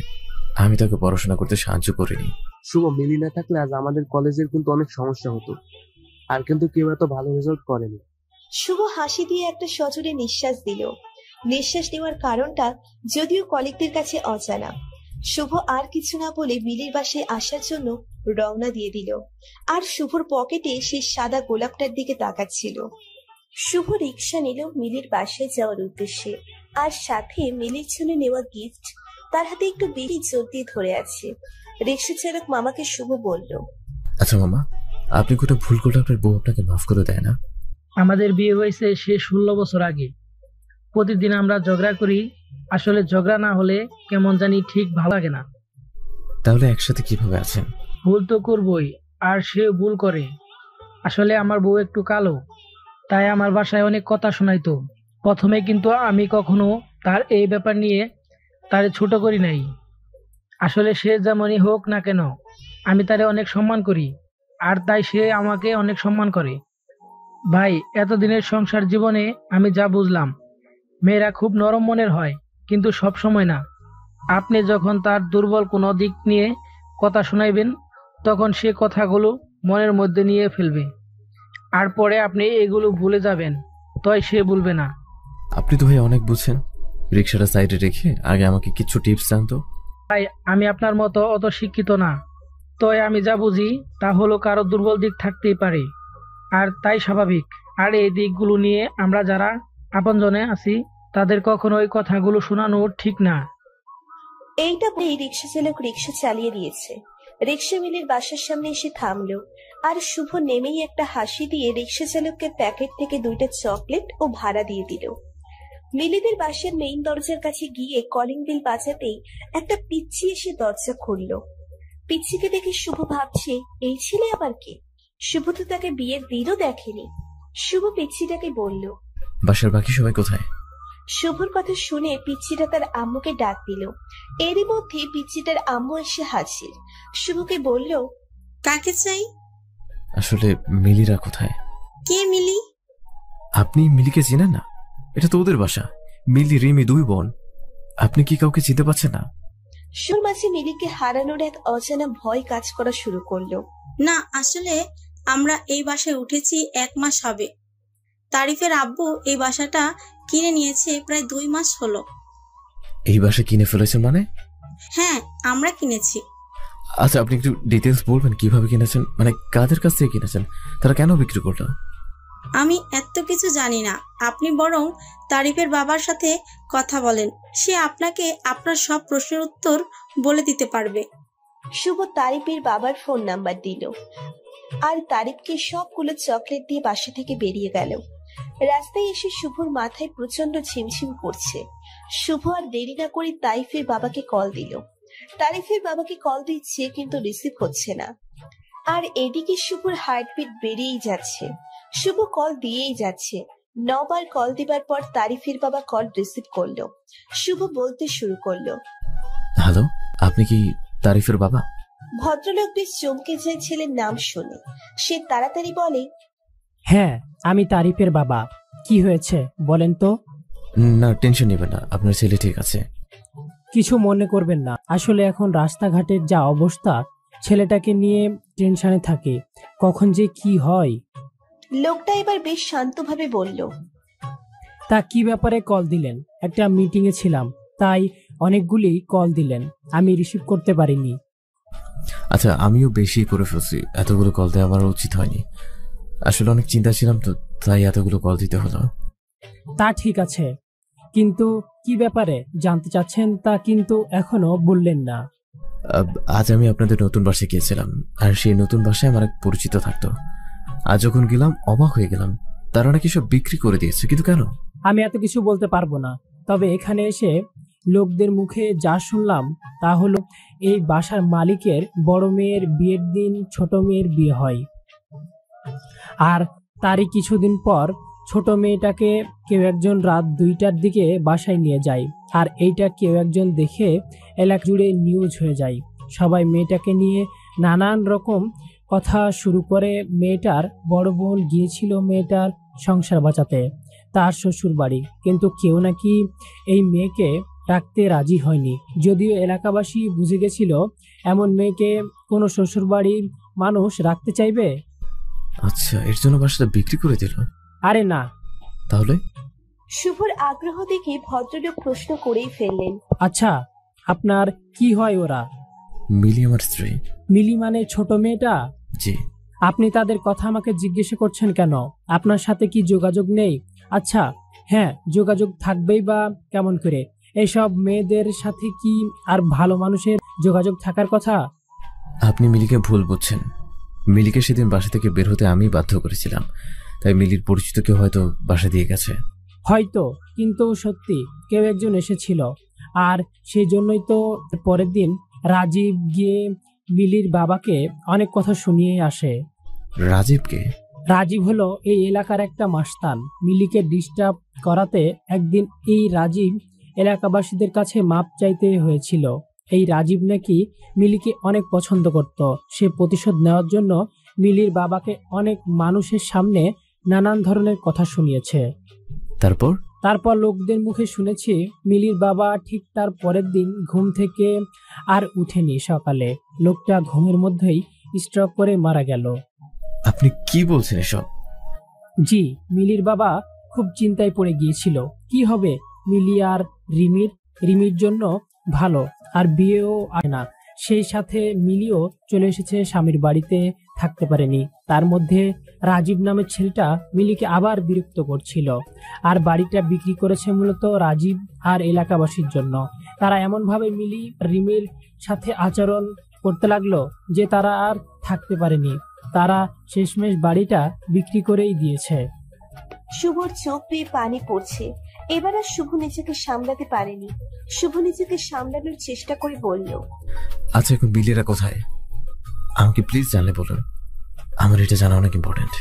আমি তাকে পড়াশোনা করতে সাহায্য করিনি। শুভ, মিলি না থাকলে আজ আমাদের কলেজের কিন্তু অনেক সমস্যা হতো, আর কিন্তু কেউ এত ভালো রেজাল্ট করেনি। শুভ হাসি দিয়ে একটা সজোরে নিঃশ্বাস দিল। নিঃশ্বাস নেওয়ার কারণটা যদিও কলিগদের কাছে অজানা। শুভ আর কিছু না বলে মিলির বাসায় আসার জন্য রওনা দিয়ে দিল, আর শুভর পকেটে সেই সাদা গোলাপটার দিকে তাকাচ্ছিল। শুভ রিক্সা নিল মিলির বাসায় যাওয়ার উদ্দেশ্যে, আর সাথে মিলির জন্য নেওয়া গিফট তার হাতে একটু বেশি জোর দিয়ে ধরে আছে। রিক্সা চালক মামাকে শুভ বলল, আচ্ছা মামা, আপনি কোটা ভুল করলে আপনার বউ আপনাকে মাফ করে দেয় না? আমাদের বিয়ে হয়েছে সে 16 বছর আগে। প্রতিদিন আমরা ঝগড়া করি, আসলে ঝগড়া না হলে কেমন জানি ঠিক ভালো লাগে না। তাহলে একসাথে কিভাবে আছেন? ভুল তো করবই, আর সে ভুল করে। আসলে আমার বউ একটু কালো, তাই আমার বাসায় অনেক কথা শোনাইতো। প্রথমে কিন্তু আমি কখনো তার এই ব্যাপার নিয়ে তারে ছোট করি নাই। আসলে সে যেমনই হোক না কেন, আমি তারে অনেক সম্মান করি, আর তাই সে আমাকে অনেক সম্মান করে। ভাই, এতদিনের সংসার জীবনে আমি যা বুঝলাম, মেয়েরা খুব নরম মনের হয়, কিন্তু সব সময় না। আপনি যখন তার দুর্বল কোনো দিক নিয়ে কথা শোনাইবেন, তখন সে কথাগুলো মনের মধ্যে নিয়ে ফেলবে, আর পরে আপনি এগুলো ভুলে যাবেন, তাই সে ভুলবে না। আপনি তো ভাই অনেক বুঝছেন। রিক্সাটা সাইডে রেখে আগে আমাকে কিছু টিপস জানতো। ভাই, আমি আপনার মতো অত শিক্ষিত না, তাই আমি যা বুঝি তা হলো কারো দুর্বল দিক থাকতেই পারে, আর তাই স্বাভাবিক। আর এই দিকগুলো নিয়ে আমরা যারা আপনজনে আছি তাদের কখনো ওই কথাগুলো শোনানো ঠিক না। এইটা বলেই রিক্সা চালক রিক্সা চালিয়ে দিয়েছে। রিক্সা মিলির বাসার সামনে এসে থামলো, আর শুভ নেমেই একটা হাসি দিয়ে রিক্সা চালককে প্যাকেট থেকে 2টা চকলেট ও ভাড়া দিয়ে দিল। মিলিদের বাসার মেইন দরজার কাছে গিয়ে কলিং বেল বাজাতেই একটা পিচ্চি এসে দরজা খুলল। পিচ্চিকে দেখে শুভ ভাবছে, এই ছেলে আবার কে? শুভ তো তাকে বিয়ের দিনও দেখেনি। শুভ পিচ্চিটাকে বলল, বাসার বাকি সবাই কোথায়? শুভর কথা শুনে পিচ্চিটা তার আম্মুকে ডাক দিল। এরই মধ্যে পিচ্চিটার আম্মু এসে হাজির। শুভকে বলল, কাকে চাই? আসলে মিলিরা কোথায়? কে মিলি? আপনি মিলিকে চেনেন না? এটা তো ওদের বাসা। মিলি রিমি 2 বোন। আপনি কি কাউকে চিনতে পারছেন না? শুভর মাঝে মিলিকে হারানোর এক অজানা ভয় কাজ করা শুরু করলো। না, আসলে আমরা এই বাসায় উঠেছি 1 মাস হবে। তারিফের আব্বু এই বাসাটা কিনে নিয়েছে প্রায় 2 মাস হলো। এই বাসা কিনে ফেলেছেন মানে? হ্যাঁ, আমরা কিনেছি। আচ্ছা, আপনি একটু ডিটেলস বলবেন কিভাবে কিনেছেন, মানে কাদের কাছ থেকে কিনেছেন, তারা কেন বিক্রি করলো? আমি এত কিছু জানি না, আপনি বরং তারিফের বাবার সাথে কথা বলেন, সে আপনাকে আপনার সব প্রশ্নের উত্তর বলে দিতে পারবে। শুভ তারিফের বাবার ফোন নাম্বার দিল, আর তারিফকে সবগুলো চকলেট দিয়ে বাসা থেকে বেরিয়ে গেল। রাস্তায় এসে শুভর মাথায় প্রচন্ড ঝিমঝিম করছে। শুভ আর দেরি না করে তারিফের বাবাকে কল দিল। তারিফের বাবাকে কল দিচ্ছে, কিন্তু রিসিভ হচ্ছে না। আর এদিকে শুভর হার্টবিট বেড়েই যাচ্ছে। শুভ কল দিয়েই যাচ্ছে। 9 বার কল দিবার পর তারিফের বাবা কল রিসিভ করলো। শুভ বলতে শুরু করলো, হ্যালো, আপনি কি তারিফের বাবা? ভদ্রলোক বেশ চমকে যায় ছেলের নাম শুনে। সে তাড়াতাড়ি বলে, হ্যাঁ, আমি তারিফের বাবা। কি হয়েছে বলেন তো? না, টেনশন নেবেন না, আপনার ছেলে ঠিক আছে। কিছু মনে করবেন না, আসলে এখন রাস্তাঘাটের যা অবস্থা, ছেলেটাকে নিয়ে টেনশনে থাকে, কখন যে কি হয়। লোকটা এবার বেশ শান্তভাবে বলল, তা কি ব্যাপারে কল দিলেন? একটা মিটিংয়ে ছিলাম, তাই অনেকগুলি কল দিলেন, আমি রিসিভ করতে পারিনি। আচ্ছা, আমিও বেশি করে ফেলছি, এতগুলো কল দেওয়া আমার উচিত হয়নি। আসলে অনেক চিন্তা ছিলাম তো, তাই এতগুলো কল দিতে হলো। তা ঠিক আছে, কিন্তু কি ব্যাপারে জানতে চাচ্ছেন তা কিন্তু এখনো বললেন না। আজ আমি আপনাদের নতুন বাসায় গিয়েছিলাম, আর সেই নতুন বাসায় আমার এক পরিচিত থাকতো। আজ যখন গেলাম অবাক হয়ে গেলাম, তারা নাকি সব বিক্রি করে দিয়েছে। কিন্তু কেন? আমি এত কিছু বলতে পারবো না, তবে এখানে এসে লোকদের মুখে যা শুনলাম তা হলো এই বাসার মালিকের বড় মেয়ের বিয়ের দিন ছোট মেয়ের বিয়ে হয়, আর তারই কিছুদিন পর ছোট মেয়েটাকে কেউ একজন রাত 2টার দিকে বাসায় নিয়ে যায়, আর এইটা কেউ একজন দেখে এলাকা জুড়ে নিউজ হয়ে যায়। সবাই মেয়েটাকে নিয়ে নানান রকম কথা শুরু করে। মেয়েটার বড় বোন গিয়েছিল মেয়েটার সংসার বাঁচাতে তার শ্বশুর বাড়ি, কিন্তু কেউ নাকি এই মেয়েকে রাখতে রাজি হয়নি। যদিও এলাকাবাসী বুঝে গেছিল এমন মেয়েকে কোনো শ্বশুর বাড়ির মানুষ রাখতে চাইবে। আচ্ছা, এর জন্য বাসাটা বিক্রি করে দিল? আরে না। তাহলে? শুভর আগ্রহ দেখে ভদ্রলোক প্রশ্ন করেই ফেললেন, আচ্ছা, আপনার কি হয় ওরা? মিলি আমার স্ত্রী। মিলি মানে ছোট মেয়েটা? জি। আপনি তাদের কথা আমাকে জিজ্ঞেস করছেন কেন? আপনার সাথে কি যোগাযোগ নেই? আচ্ছা, হ্যাঁ, যোগাযোগ থাকবেই বা কেমন করে? এইসব মেয়েদের সাথে কি আর ভালো মানুষের যোগাযোগ থাকার কথা? আপনি মিলিকে ভুল বুঝছেন। মিলিকে সেদিন বাসা থেকে বের হতে আমি বাধ্য করেছিলাম, তাই মিলির পরিচিত কেউ হয়তো বাসা দিয়ে গেছে। হয়তো, কিন্তু সত্যি কেউ একজন এসেছিল, আর সেই জন্যই তো পরের দিন রাজীব গিয়ে মিলির বাবাকে অনেক কথা শুনিয়ে আসে। রাজীবকে? রাজীব হলো এই এলাকার একটা মাস্তান। মিলিকে ডিস্টার্ব করাতে একদিন এই রাজীব এলাকাবাসীদের কাছে মাপ চাইতে হয়েছিল। এই রাজীব নাকি মিলিকে অনেক পছন্দ করত। সে প্রতিশোধ নেওয়ার জন্য মিলির বাবাকে অনেক মানুষের সামনে নানান ধরনের কথা শুনিয়েছে। তারপর লোকদের মুখে শুনেছি মিলির বাবা ঠিক তার পরের দিন ঘুম থেকে আর উঠেনি। সকালে লোকটা ঘুমের মধ্যেই স্ট্রোক করে মারা গেল। আপনি কি বলছেন এসব? জি, মিলির বাবা খুব চিন্তায় পড়ে গিয়েছিল। কি হবে মিলি আর রিমির জন্য ভালো আর বিয়েও হয় না। সেই সাথে মিলিও চলে এসেছে স্বামীর বাড়িতে, থাকতে পারেনি। তার মধ্যে রাজীব নামের ছেলেটা মিলিকে আবার বিরক্ত করছিল। আর বাড়িটা বিক্রি করেছে মূলত রাজীব আর এলাকাবাসীর জন্য। তারা এমনভাবে মিলি রিমির সাথে আচরণ করতে লাগলো যে তারা আর থাকতে পারেনি। তারা শেষমেশ বাড়িটা বিক্রি করেই দিয়েছে। শুভর চোখ বেয়ে পানি পড়ছে। এবার আর শুভ নিজেকে সামলাতে পারেনি। শুভ নিজেকে সামলানোর চেষ্টা করে বলল, আচ্ছা এখন মিলিরা কোথায়? আমাকে প্লিজ জানলে বলুন, আমার এটা জানা অনেক ইম্পর্টেন্ট।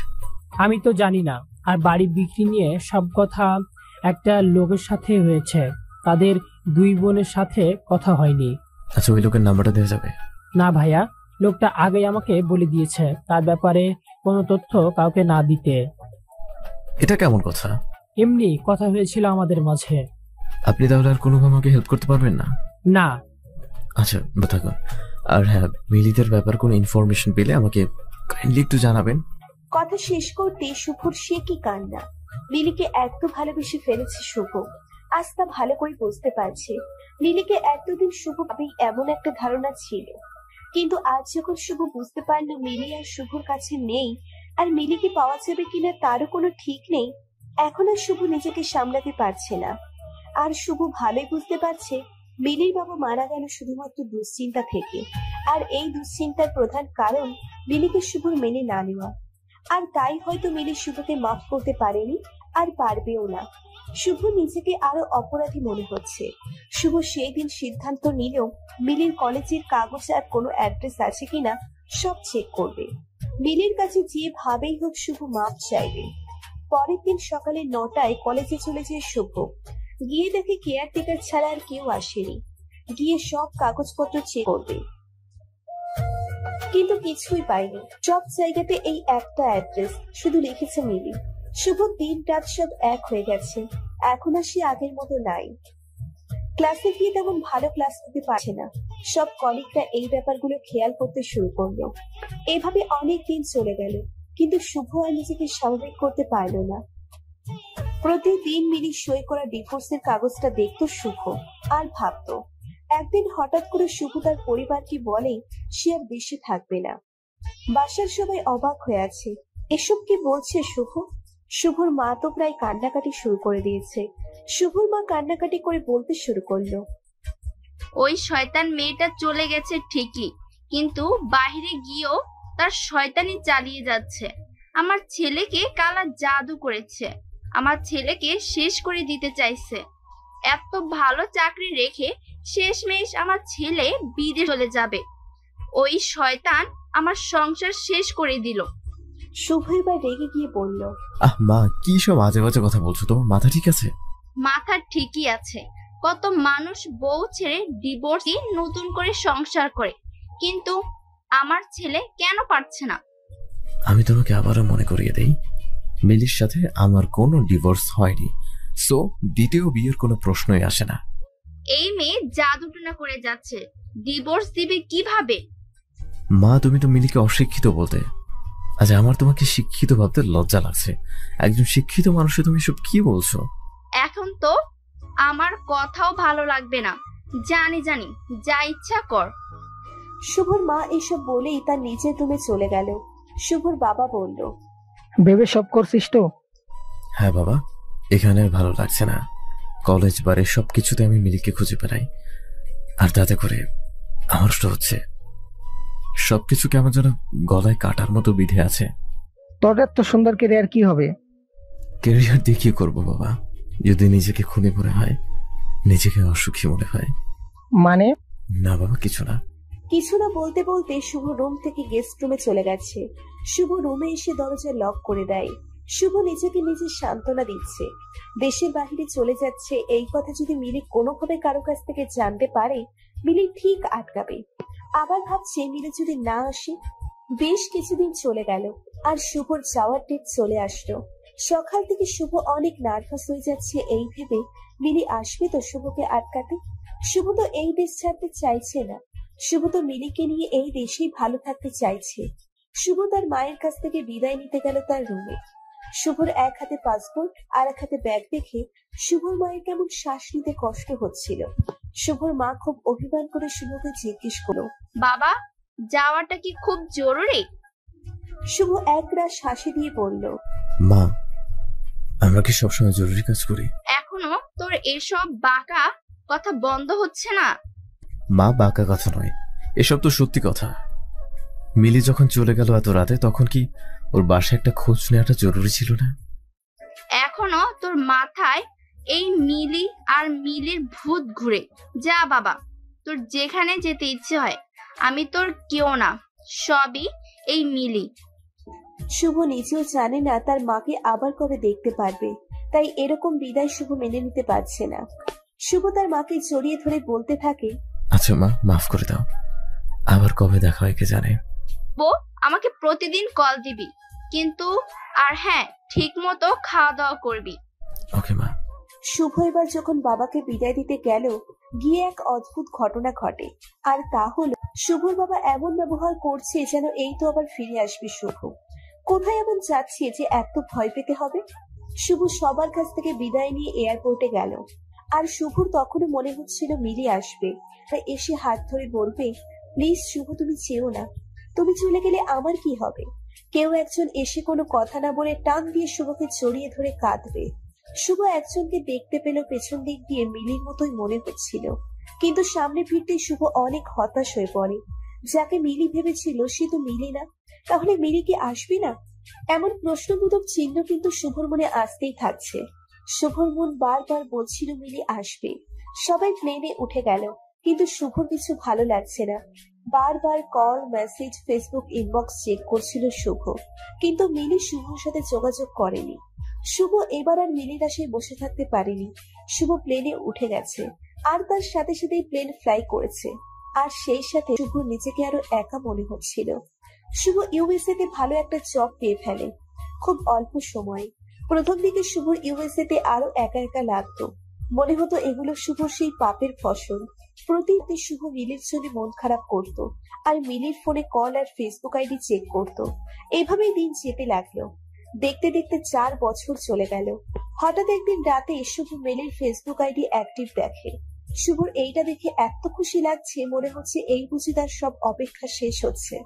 আমি তো জানি না। আর বাড়ি বিক্রি নিয়ে সব কথা একটা লোকের সাথে হয়েছে, তাদের দুই বোনের সাথে কথা হয়নি। আচ্ছা ওই লোকের নাম্বারটা দেওয়া যাবে? না ভাইয়া, লোকটা আগেই আমাকে বলে দিয়েছে তার ব্যাপারে কোনো তথ্য কাউকে না দিতে। এটা কেমন কথা? এমনি কথা হয়েছিল আমাদের মাঝে। আপনি তাহলে আর কোনোভাবে আমাকে হেল্প করতে পারবেন না? না। আচ্ছা থাকুন। আর হ্যাঁ, মিলিদের ব্যাপার কোনো ইনফরমেশন পেলে আমাকে কাইন্ডলি একটু জানাবেন। কথা শেষ করতে শুভর সে কি কান্না। লিলিকে এত ভালোবেসে ফেলেছে শুভ, আজ তা ভালো করে বুঝতে পারছে। লিলিকে এতদিন শুভ ভাবেই এমন একটা ধারণা ছিল, কিন্তু আজ যখন শুভ বুঝতে পারলো মিলি আর শুভর কাছে নেই, আর মিলিকে পাওয়া যাবে কিনা তারও কোনো ঠিক নেই, এখন আর শুভ নিজেকে সামলাতে পারছে না। আর শুভ ভালোই বুঝতে পারছে মিলির বাবা মারা গেল শুধুমাত্র দুশ্চিন্তা থেকে, আর এই দুশ্চিন্তার প্রধান কারণ মিলিকে শুভর মেনে না নেওয়া। আর তাই হয়তো মিলি শুভকে মাফ করতে পারেনি, আর পারবেও না। শুভ নিজেকে আরো অপরাধী মনে হচ্ছে। শুভ সেই দিন সিদ্ধান্ত নিলেও মিলির কলেজের কাগজ আর কোনো অ্যাড্রেস আছে কিনা সব চেক করবে। মিলির কাছে যেভাবেই হোক শুভ মাপ চাইবে। পরের দিন সকালে 9টায় কলেজে চলে যায় শুভ। গিয়ে দেখে কেয়ারটেকার ছাড়া আর কেউ আসেনি। গিয়ে সব কাগজপত্র চেক করবে, কিন্তু কিছুই পাইনি। সব জায়গাতে এই একটা অ্যাড্রেস, শুধু লিখেছে মিলি। শুভ দিন রাত সব এক হয়ে গেছে, এখন আর সে আগের মতো নাই। ক্লাসে গিয়ে তেমন ভালো ক্লাস করতে পারছে না। সব কলিগরা এই ব্যাপারগুলো খেয়াল করতে শুরু করলো। এভাবে অনেক দিন চলে গেল, কিন্তু শুভ আর নিজেকে স্বাভাবিক করতে পারলো না। প্রতিদিন মিলি সই করা ডিভোর্সের কাগজটা দেখতো শুভ আর ভাবতো। একদিন হঠাৎ করে শুভ তার পরিবারকে বলে সে আর দেশে থাকবে না। বাসার সবাই অবাক হয়ে আছে, এসব কি বলছে শুভ? শুভর মা তো প্রায় কান্নাকাটি শুরু করে দিয়েছে। শুভর মা কান্নাকাটি করে বলতে শুরু করলো, ওই শয়তান মেয়েটা চলে গেছে ঠিকই, কিন্তু বাইরে গিয়েও তার শয়তানি চালিয়ে যাচ্ছে। আমার ছেলেকে কালা জাদু করেছে, আমার ছেলেকে শেষ করে দিতে চাইছে। এত ভালো চাকরি রেখে শেষমেশ আমার ছেলে বিদেশ চলে যাবে। ওই শয়তান আমার সংসার শেষ করে দিল। শুভ এবার রেগে গিয়ে বলল, মা কি সব আজে বাজে কথা বলছো? তোমার মাথা ঠিক আছে? মাথা ঠিকই আছে। কত মানুষ বউ ছেড়ে ডিভোর্স দিয়ে নতুন করে সংসার করে, কিন্তু আমার ছেলে কেন পারছে না? আমি তোমাকে আবারও মনে করিয়ে দেই, মিলির সাথে আমার কোনো ডিভোর্স হয়নি, সো দ্বিতীয় বিয়ের কোনো প্রশ্নই আসে না। এই মেয়ে জাদুটনা করে যাচ্ছে, ডিভোর্স দিবে কিভাবে? মা তুমি তো মিলিকে অশিক্ষিত বলতে, আচ্ছা আমার তোমাকে শিক্ষিত ভাবতে লজ্জা লাগছে। একজন শিক্ষিত মানুষে তুমি সব কি বলছো? এখন তো আমার কথাও ভালো লাগবে না। জানি যা ইচ্ছা কর। শুভর মা এসব বলেই তার নিজের রুমে চলে গেল। শুভর বাবা বলল, ভেবে সব করছিস তো? হ্যাঁ বাবা, এখানে আর ভালো লাগছে না। কলেজ বারে সবকিছুতে আমি মিলিকে খুঁজে বেড়াই, আর তাতে করে আমার তো হচ্ছে সবকিছু কেমন যেন গলায় কাটার মতো বিধে আছে। তোর এত সুন্দর ক্যারিয়ার কি হবে? ক্যারিয়ার দিয়ে কি করবো বাবা, যদি নিজেকে খুনে মনে হয়, নিজেকে অসুখী মনে হয়। মানে? না বাবা কিছু না। কিছু না বলতে বলতে শুভ রুম থেকে গেস্ট রুমে চলে গেছে। শুভ রুমে এসে দরজা লক করে দেয়। শুভ নিজেকে নিজে সান্ত্বনা দিচ্ছে। দেশের বাহিরে চলে যাচ্ছে এই কথা যদি মিলি কোনোভাবে কারো কাছ থেকে জানতে পারে, মিলি ঠিক আটকাবে। আবার ভাবছে মিলি যদি না আসে। বেশ কিছুদিন চলে গেল আর শুভর যাওয়ার ডেট চলে আসলো। সকাল থেকে শুভ অনেক নার্ভাস হয়ে যাচ্ছে এই ভেবে মিলি আসবে তো শুভকে আটকাতে। শুভ তো এই দেশ ছাড়তে চাইছে না। শুভ তো মিলিকে নিয়ে এই দেশেই ভালো থাকতে চাইছে। শুভ তার মায়ের কাছ থেকে বিদায় নিতে গেল তার রুমে। শুভর এক হাতে পাসপোর্ট আর এক হাতে ব্যাগ দেখে শুভর মায়ের কেমন শ্বাস নিতে কষ্ট হচ্ছিল। শুভর মা খুব অভিমান করে শুভকে জিজ্ঞেস করলো, বাবা, যাওয়াটা কি খুব জরুরি? শুভ একরাশ হাসি দিয়ে বলল, মা, আমরা কি সবসময় জরুরি কাজ করি? এখনো তোর এসব বাঁকা কথা বন্ধ হচ্ছে না? মা, বাঁকা কথা নয়, এসব তো সত্যি কথা। মিলি যখন চলে গেল এত রাতে, তখন কি ওর বাসায় একটা খোঁজ নেওয়াটা জরুরি ছিল না? এখনো তোর মাথায় এই মিলি আর মিলির ভূত ঘুরে। যা বাবা, তোর যেখানে যেতে ইচ্ছে হয়। আমি তোর কেউ না, সবই এই মিলি। শুভ নিজেও জানে না তার মাকে আবার কবে দেখতে পারবে, তাই এরকম বিদায় শুভ মেনে নিতে পারছে না। শুভ তার মাকে জড়িয়ে ধরে বলতে থাকে, আচ্ছা মা, মাফ করে দাও, আবার কবে দেখা হয় কে জানে। আমাকে প্রতিদিন কল দিবি কিন্তু, আর হ্যাঁ, ঠিক মতো খাওয়া দাওয়া করবি। ওকে মা। শুভ এবার যখন বাবাকে বিদায় দিতে গেল, গিয়ে এক অদ্ভুত ঘটনা ঘটে। আর তা হলো শুভর বাবা এমন ব্যবহার করছে যেন এই তো আবার ফিরে আসবে শুভ। কোথায় এমন যাচ্ছে যে এত ভয় পেতে হবে? শুভ সবার কাছ থেকে বিদায় নিয়ে এয়ারপোর্টে গেল। আর শুভর তখনও মনে হচ্ছিল মিলি আসবে, তাই এসে হাত ধরে বলবে, প্লিজ শুভ, তুমি চেও না, তুমি চলে গেলে আমার কি হবে? কেউ একজন এসে কোনো কথা না বলে টান দিয়ে শুভকে জড়িয়ে ধরে কাঁদবে। শুভ একজনকে দেখতে পেল পেছন দিক দিয়ে মিলির মতোই মনে হচ্ছিল, কিন্তু সামনে ফিরতেই শুভ অনেক হতাশ হয়ে পড়ে। যাকে মিলি ভেবেছিল সে তো মিলি না, তাহলে মিলি কি আসবে না? এমন প্রশ্নবোধক চিহ্ন কিন্তু শুভর মনে আসতেই থাকছে। শুভর মন বারবার বলছিল মিলি আসবে। সবাই প্লেনে উঠে গেল, কিন্তু শুভর কিছু ভালো লাগছে না। বারবার call, message, Facebook inbox check করছিল শুভ, কিন্তু মিলি শুভর সাথে যোগাযোগ করেনি। শুভ এবার আর মিলির আশায় বসে থাকতে পারেনি। শুভ প্লেনে উঠে গেছে, আর তার সাথে সাথেই প্লেন ফ্লাই করেছে। আর সেই সাথে শুভ নিজেকে আরো একা মনে হচ্ছিল। শুভ ইউএসএ তে ভালো একটা জব পেয়ে ফেলে খুব অল্প সময়ে। প্রথম দিকে শুভর ইউএসএ তে আরো একা একা লাগতো, মনে হতো এগুলো শুভর সেই পাপের ফসল। প্রতিদিন শুভ মিলির জন্য মন খারাপ করত, আর মিলির ফোনে কল আর ফেসবুক আইডি চেক করত। এভাবেই দিন যেতে লাগলো। দেখতে দেখতে 4 বছর চলে গেল। হঠাৎ একদিন রাতে শুভ মিলির ফেসবুক আইডি অ্যাক্টিভ দেখে। শুভর এইটা দেখে এত খুশি লাগছে, মনে হচ্ছে এই বুঝি তার সব অপেক্ষা শেষ হচ্ছে।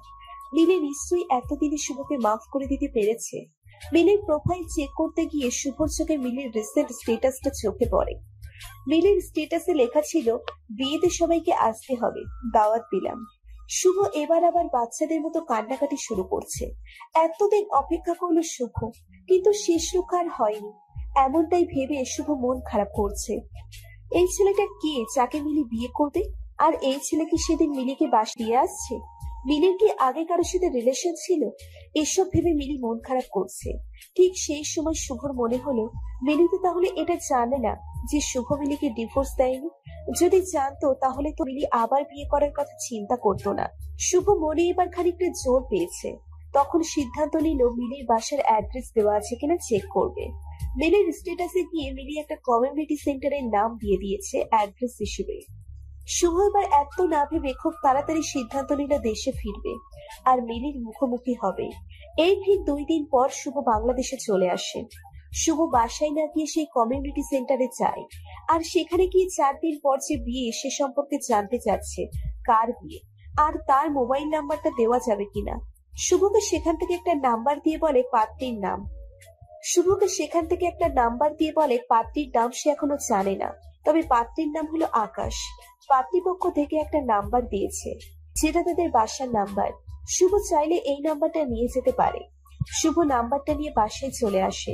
মিলি নিশ্চয়ই এতদিনে শুভকে মাফ করে দিতে পেরেছে। মিলির প্রোফাইল চেক করতে গিয়ে শুভর চোখে মিলির রিসেন্ট স্ট্যাটাসটা চোখে পড়ে। মিলির স্ট্যাটাসে লেখা ছিল, বিয়েতে সবাইকে আসতে হবে, দাওয়াত দিলাম। শুভ এবার আবার বাচ্চাদের মতো কান্নাকাটি শুরু করছে। এতদিন অপেক্ষা করলো শুভ, কিন্তু শেষ রক্ষা আর হয়নি। এমনটাই ভেবে শুভ মন খারাপ করছে। এই ছেলেটা কে যাকে মিলি বিয়ে করবে? আর এই ছেলে কি সেদিন মিলিকে বাস দিয়ে আসছে? মিলির কি আগে কারোর সাথে রিলেশন ছিল? এসব ভেবে মিলি মন খারাপ করছে। ঠিক সেই সময় শুভর মনে হলো, মিলি তো তাহলে এটা জানে না যে শুভ মিলিকে ডিভোর্স দেয়নি। যদি জানতো তাহলে তো মিলি আবার বিয়ে করার কথা চিন্তা করতো না। শুভ মনে এবার খানিকটা জোর পেয়েছে। তখন সিদ্ধান্ত নিল মিলির বাসার অ্যাড্রেস দেওয়া আছে কিনা চেক করবে। মিলির স্ট্যাটাসে গিয়ে মিলি একটা কমিউনিটি সেন্টারের নাম দিয়ে দিয়েছে অ্যাড্রেস হিসেবে। শুভ এবার এত না ভেবে খুব তাড়াতাড়ি সিদ্ধান্ত নিল দেশে ফিরবে আর মিলির মুখোমুখি হবে। এই ঠিক 2 দিন পর শুভ বাংলাদেশে চলে আসে। শুভ বাসায় না গিয়ে সেই কমিউনিটি সেন্টারে যায়, আর সেখানে গিয়ে 4 দিন পর যে বিয়ে সে সম্পর্কে জানতে চাচ্ছে কার বিয়ে আর তার মোবাইল নাম্বারটা দেওয়া যাবে কিনা। শুভকে সেখান থেকে একটা নাম্বার দিয়ে বলে পাত্রীর নাম। পাত্রীর নাম সে এখনো জানে না, তবে পাত্রীর নাম হলো আকাশ। পাত্রীপক্ষ থেকে একটা নাম্বার দিয়েছে, যেটা তাদের বাসার নাম্বার। শুভ চাইলে এই নাম্বারটা নিয়ে যেতে পারে। শুভ নাম্বারটা নিয়ে বাসায় চলে আসে,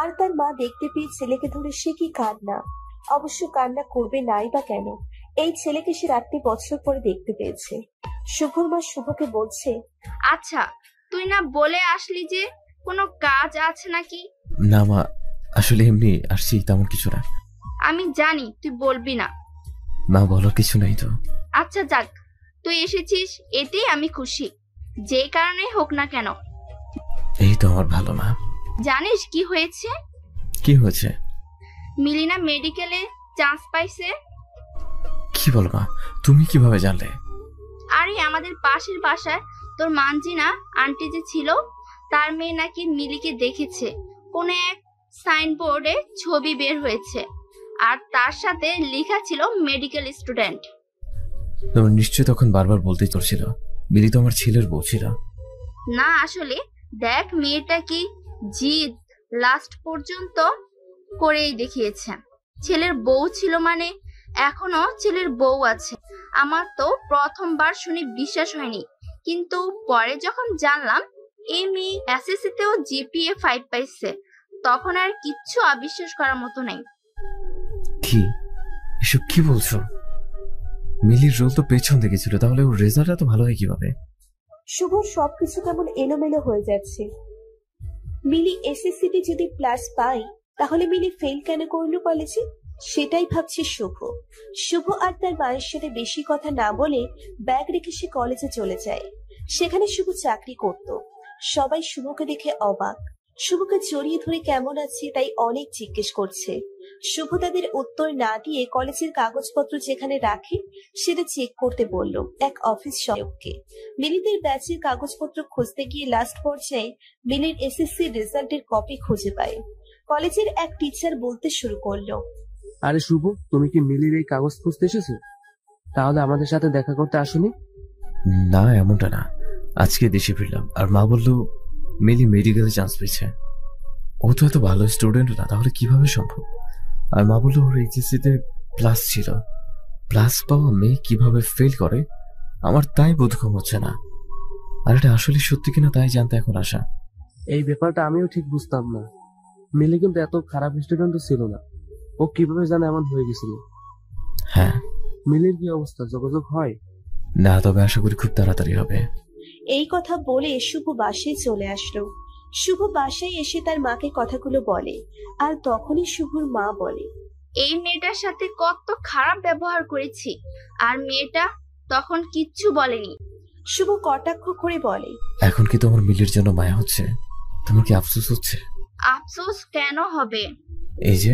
আর তার মা দেখতে পেয়ে ছেলেকে ধরে সে কি কান্না। অবশ্য কান্না করবে নাই বা কেন, এই ছেলেকে সে 8 বছর পরে দেখতে পেয়েছে। শুভর মা শুভকে বলছে, আচ্ছা, তুই না বলে আসলি যে কোনো কাজ আছে নাকি? না মা, আসলে এমনি আসছি, তেমন কিছু না। আমি জানি তুই বলবি না। মা, বলার কিছু নাই তো। আচ্ছা যাক, তুই এসেছিস এতেই আমি খুশি, যে কারণে হোক না কেন। এই তো আমার ভালো মা। জানিস কি হয়েছে? কি হয়েছে? মিলিনা মেডিকেলে চান্স পাইছে। কি বলো মা, তুমি কিভাবে জানলে? আরে আমাদের পাশের বাসায় তোর মানজিনা আন্টি যে ছিল, তার মেয়ে নাকি মিলিকে দেখেছে। কোন এক সাইনবোর্ডে ছবি বের হয়েছে, আর তার সাথে লেখা ছিল মেডিকেল স্টুডেন্ট। তোমার নিশ্চয় তখন বারবার বলতেই চলছিল মিলি তো আমার ছেলের বউ ছিল। না আসলে দেখ, মেয়েটা কি জিদ লাস্ট পর্যন্ত করেই দেখিয়েছে। ছেলের বউ ছিল মানে এখনো ছেলের বউ আছে। আমার তো প্রথমবার শুনে বিশ্বাস হয়নি, কিন্তু পরে যখন জানলাম এই মেয়ে এসএসসিতেও জিপিএ 5 পাইছে, তখন আর কিচ্ছু অবিশ্বাস করার মতো নেই। কি এসব কি বলছো? মিলির রোল তো পেছন দিকে ছিল, তাহলে ওর রেজাল্ট এত ভালো হয় কিভাবে? শুভ সবকিছু কেমন এলোমেলো হয়ে যাচ্ছে। মিলি এসএসসিতে যদি প্লাস পায়, তাহলে মিলি ফেল কেন করলো কলেজে? সেটাই ভাবছে শুভ। শুভ আর তার মায়ের সাথে বেশি কথা না বলে ব্যাগ রেখে সে কলেজে চলে যায়। সেখানে শুভ চাকরি করত। সবাই শুভকে দেখে অবাক। শুভকে জড়িয়ে ধরে কেমন আছে তাই অনেক জিজ্ঞেস করছে। শুভ তাদের উত্তর না দিয়ে কলেজের কাগজপত্র যেখানে রাখে সেটা চেক করতে বলল এক অফিস সহায়ককে। মিলিদের ব্যাচের কাগজপত্র খুঁজতে গিয়ে লাস্ট পর্যায়ে মিলির এসএসসি রেজাল্টের কপি খুঁজে পায়। কলেজের এক টিচার বলতে শুরু করলো, আরে শুভ, তুমি কি মিলির এই কাগজ খুঁজতে এসেছো? তাহলে আমাদের সাথে দেখা করতে আসোনি? না, এমনটা না। আজকে দেশে ফিরলাম আর মা বললো মিলি মেডিকেলে চান্স পেয়েছে। ও তো এত ভালো স্টুডেন্ট না, তাহলে কিভাবে সম্ভব? আর মা বললো ওর এইচএসসিতে প্লাস ছিল। প্লাস পাওয়া মেয়ে কিভাবে ফেল করে আমার তাই বোধগম্য হচ্ছে না। আর এটা আসলে সত্যি কিনা তাই জানতে এখন আসা। এই ব্যাপারটা আমিও ঠিক বুঝতাম না। মিলি কিন্তু এত খারাপ স্টুডেন্ট ছিল না। ও কিভাবে জানে এমন হয়ে গেছিল? হ্যাঁ। মিলির কি অবস্থা, যোগাযোগ হয়? না, তবে আশা করি খুব তাড়াতাড়ি হবে। এই কথা বলে শুভ বাসায় চলে আসলো। শুভ বাসায় এসে তার মাকে কথাগুলো বলে, আর তখনই শুভর মা বলে, এই মেয়েটার সাথে কত খারাপ ব্যবহার করেছি, আর মেয়েটা তখন কিচ্ছু বলেনি। শুভ কটাক্ষ করে বলে, এখন কি তোমার মিলির জন্য মায়া হচ্ছে? তোমার কি আফসোস হচ্ছে? আফসোস কেন হবে? এই যে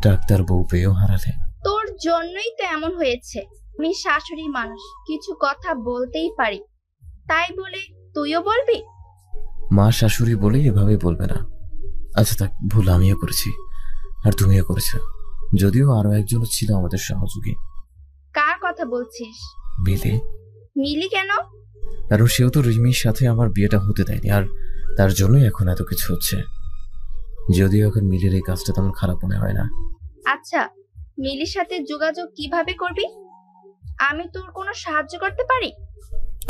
ডাক্তার বউ পেয়েও হারালে। তোর জন্যই তো এমন হয়েছে। আমি শাশুড়ি মানুষ, কিছু কথা বলতেই পারি, তাই বলে তুইও বলবি? মা শাশুড়ি বলেই এভাবে বলবে না। আচ্ছা থাক, ভুল আমিও করেছি আর তুমিও করেছো। যদিও আরো একজন ছিল আমাদের সহযোগী। কার কথা বলছিস? মিলি। মিলি কেন? কারণ সেও তো রিমির সাথে আমার বিয়েটা হতে দেয়নি, আর তার জন্যই এখন এত কিছু হচ্ছে। যদিও এখন মিলির এই কাজটা তেমন খারাপ মনে হয় না। আচ্ছা, মিলির সাথে যোগাযোগ কিভাবে করবি? আমি তোর কোনো সাহায্য করতে পারি?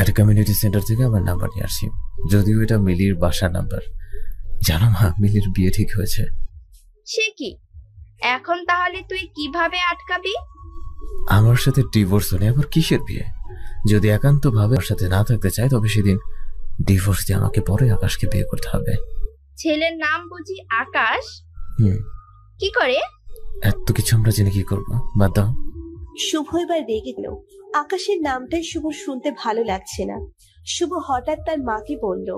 একটা কমিউনিটি সেন্টার থেকে আমার নাম্বার নিয়ে আসি। যদিও এটা মিলির বাসার নাম্বার। জানো মা, মিলির বিয়ে ঠিক হয়েছে। সে কি? এখন তাহলে তুই কিভাবে আটকাবি? আমার সাথে ডিভোর্স হলে আবার কিসের বিয়ে? যদি একান্ত ভাবে ওর সাথে না থাকতে চায়, তবে সেদিন ডিভোর্স দিয়ে আমাকে পরে আকাশকে বিয়ে করতে হবে। ছেলের নাম বুঝি আকাশ? হুম। কি করে? এত কিছু আমরা জেনে কি করবো, বাদ দাও। শুভ এবার রেগে গেল। আকাশের নামটাই শুভ শুনতে ভালো লাগছে না। শুভ হঠাৎ তার মাকে বলল,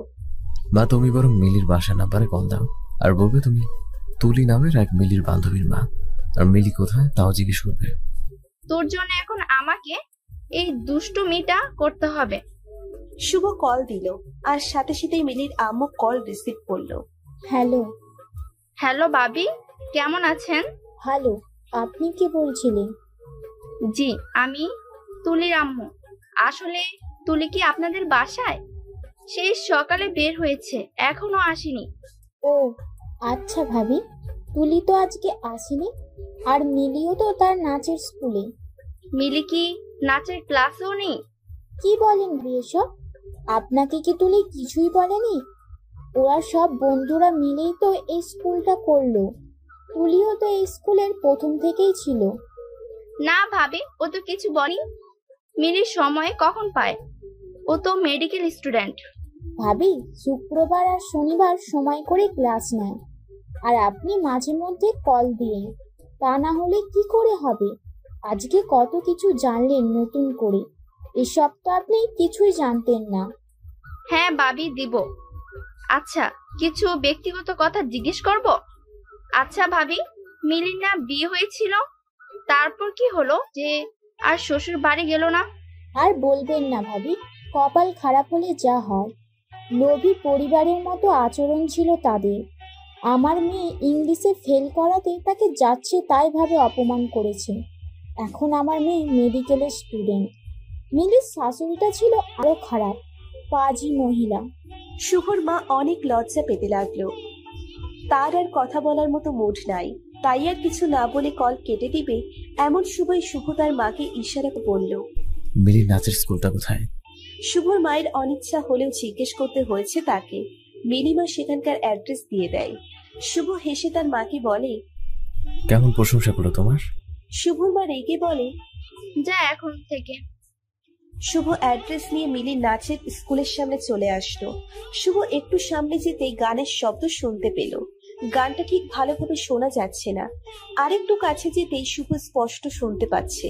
মা তুমি বরং মিলির বাসার নাম্বারে কল দাও আর বলবে তুমি তুলি নামের এক মিলির বান্ধবীর মা, আর মিলি কোথায় তাও জিজ্ঞেস করবে। তোর জন্য এখন আমাকে এই দুষ্টুমিটা করতে হবে। শুভ কল দিল, আর সাথে সাথে মিলির আম্মু কল রিসিভ করলো। হ্যালো। হ্যালো বাবি, কেমন আছেন? ভালো। আপনি কি বলছিলেন? জি, আমি তুলির আম্মু। আসলে তুলি কি আপনাদের বাসায়? সেই সকালে বের হয়েছে, এখনো আসেনি। ও আচ্ছা ভাবি, তুলি তো আজকে আসেনি, আর মিলিও তো তার নাচের স্কুলে। মিলি কি নাচের ক্লাসেও নেই? কি বলেন এসব? আপনাকে কি তুলি কিছুই বলেনি? ওরা সব বন্ধুরা মিলেই তো এই স্কুলটা করলো। তুলিও তো এই স্কুলের প্রথম থেকেই ছিল। না ভাবি, ও তো কিছু বলেনি। মিলির সময় কখন পায়? ও তো মেডিকেল স্টুডেন্ট। ভাবি শুক্রবার আর শনিবার সময় করে ক্লাস নেয়, আর আপনি মাঝে মধ্যে কল দিয়ে, তা না হলে কি করে হবে? আজকে কত কিছু জানলেন নতুন করে, এসব তো আপনি কিছুই জানতেন না। হ্যাঁ ভাবি, দিব। আচ্ছা, কিছু ব্যক্তিগত কথা জিজ্ঞেস করব? আচ্ছা ভাবি, মিলির না বিয়ে হয়েছিল, তারপর কি হলো যে আর শ্বশুর বাড়ি গেল না? আর বলবেন না ভাবি, কপাল খারাপ হলে যা হয়। লোভী পরিবারের মতো আচরণ ছিল তাদের। আমার মেয়ে ইংলিশে ফেল করাতে তাকে যাচ্ছে তাই ভাবে অপমান করেছে। এখন আমার মেয়ে মেডিকেলের স্টুডেন্ট। মিলির শাশুড়িটা ছিল আরো খারাপ, পাজি মহিলা। শুভর মা অনেক লজ্জা পেতে লাগলো। তার আর কথা বলার মতো মুড নাই, তাই আর কিছু না বলে কল কেটে দিবে এমন সময় শুভ তার মাকে ইশারা বলল, মিলির নাচের স্কুলটা কোথায়? শুভর মায়ের অনিচ্ছা হলেও জিজ্ঞেস করতে হয়েছে তাকে। মিলিমা সেখানকার অ্যাড্রেস দিয়ে দেয়। শুভ হেসে তার মাকে বলে, কেমন প্রশংসা করলো তোমার? শুভর মা রেগে বলে, যা এখন থেকে। শুভ অ্যাড্রেস নিয়ে মিলির নাচের স্কুলের সামনে চলে আসলো। শুভ একটু সামনে যেতেই গানের শব্দ শুনতে পেল। গানটা ঠিক ভালোভাবে শোনা যাচ্ছে না। আরেকটু কাছে যেতেই শুভ স্পষ্ট শুনতে পাচ্ছে।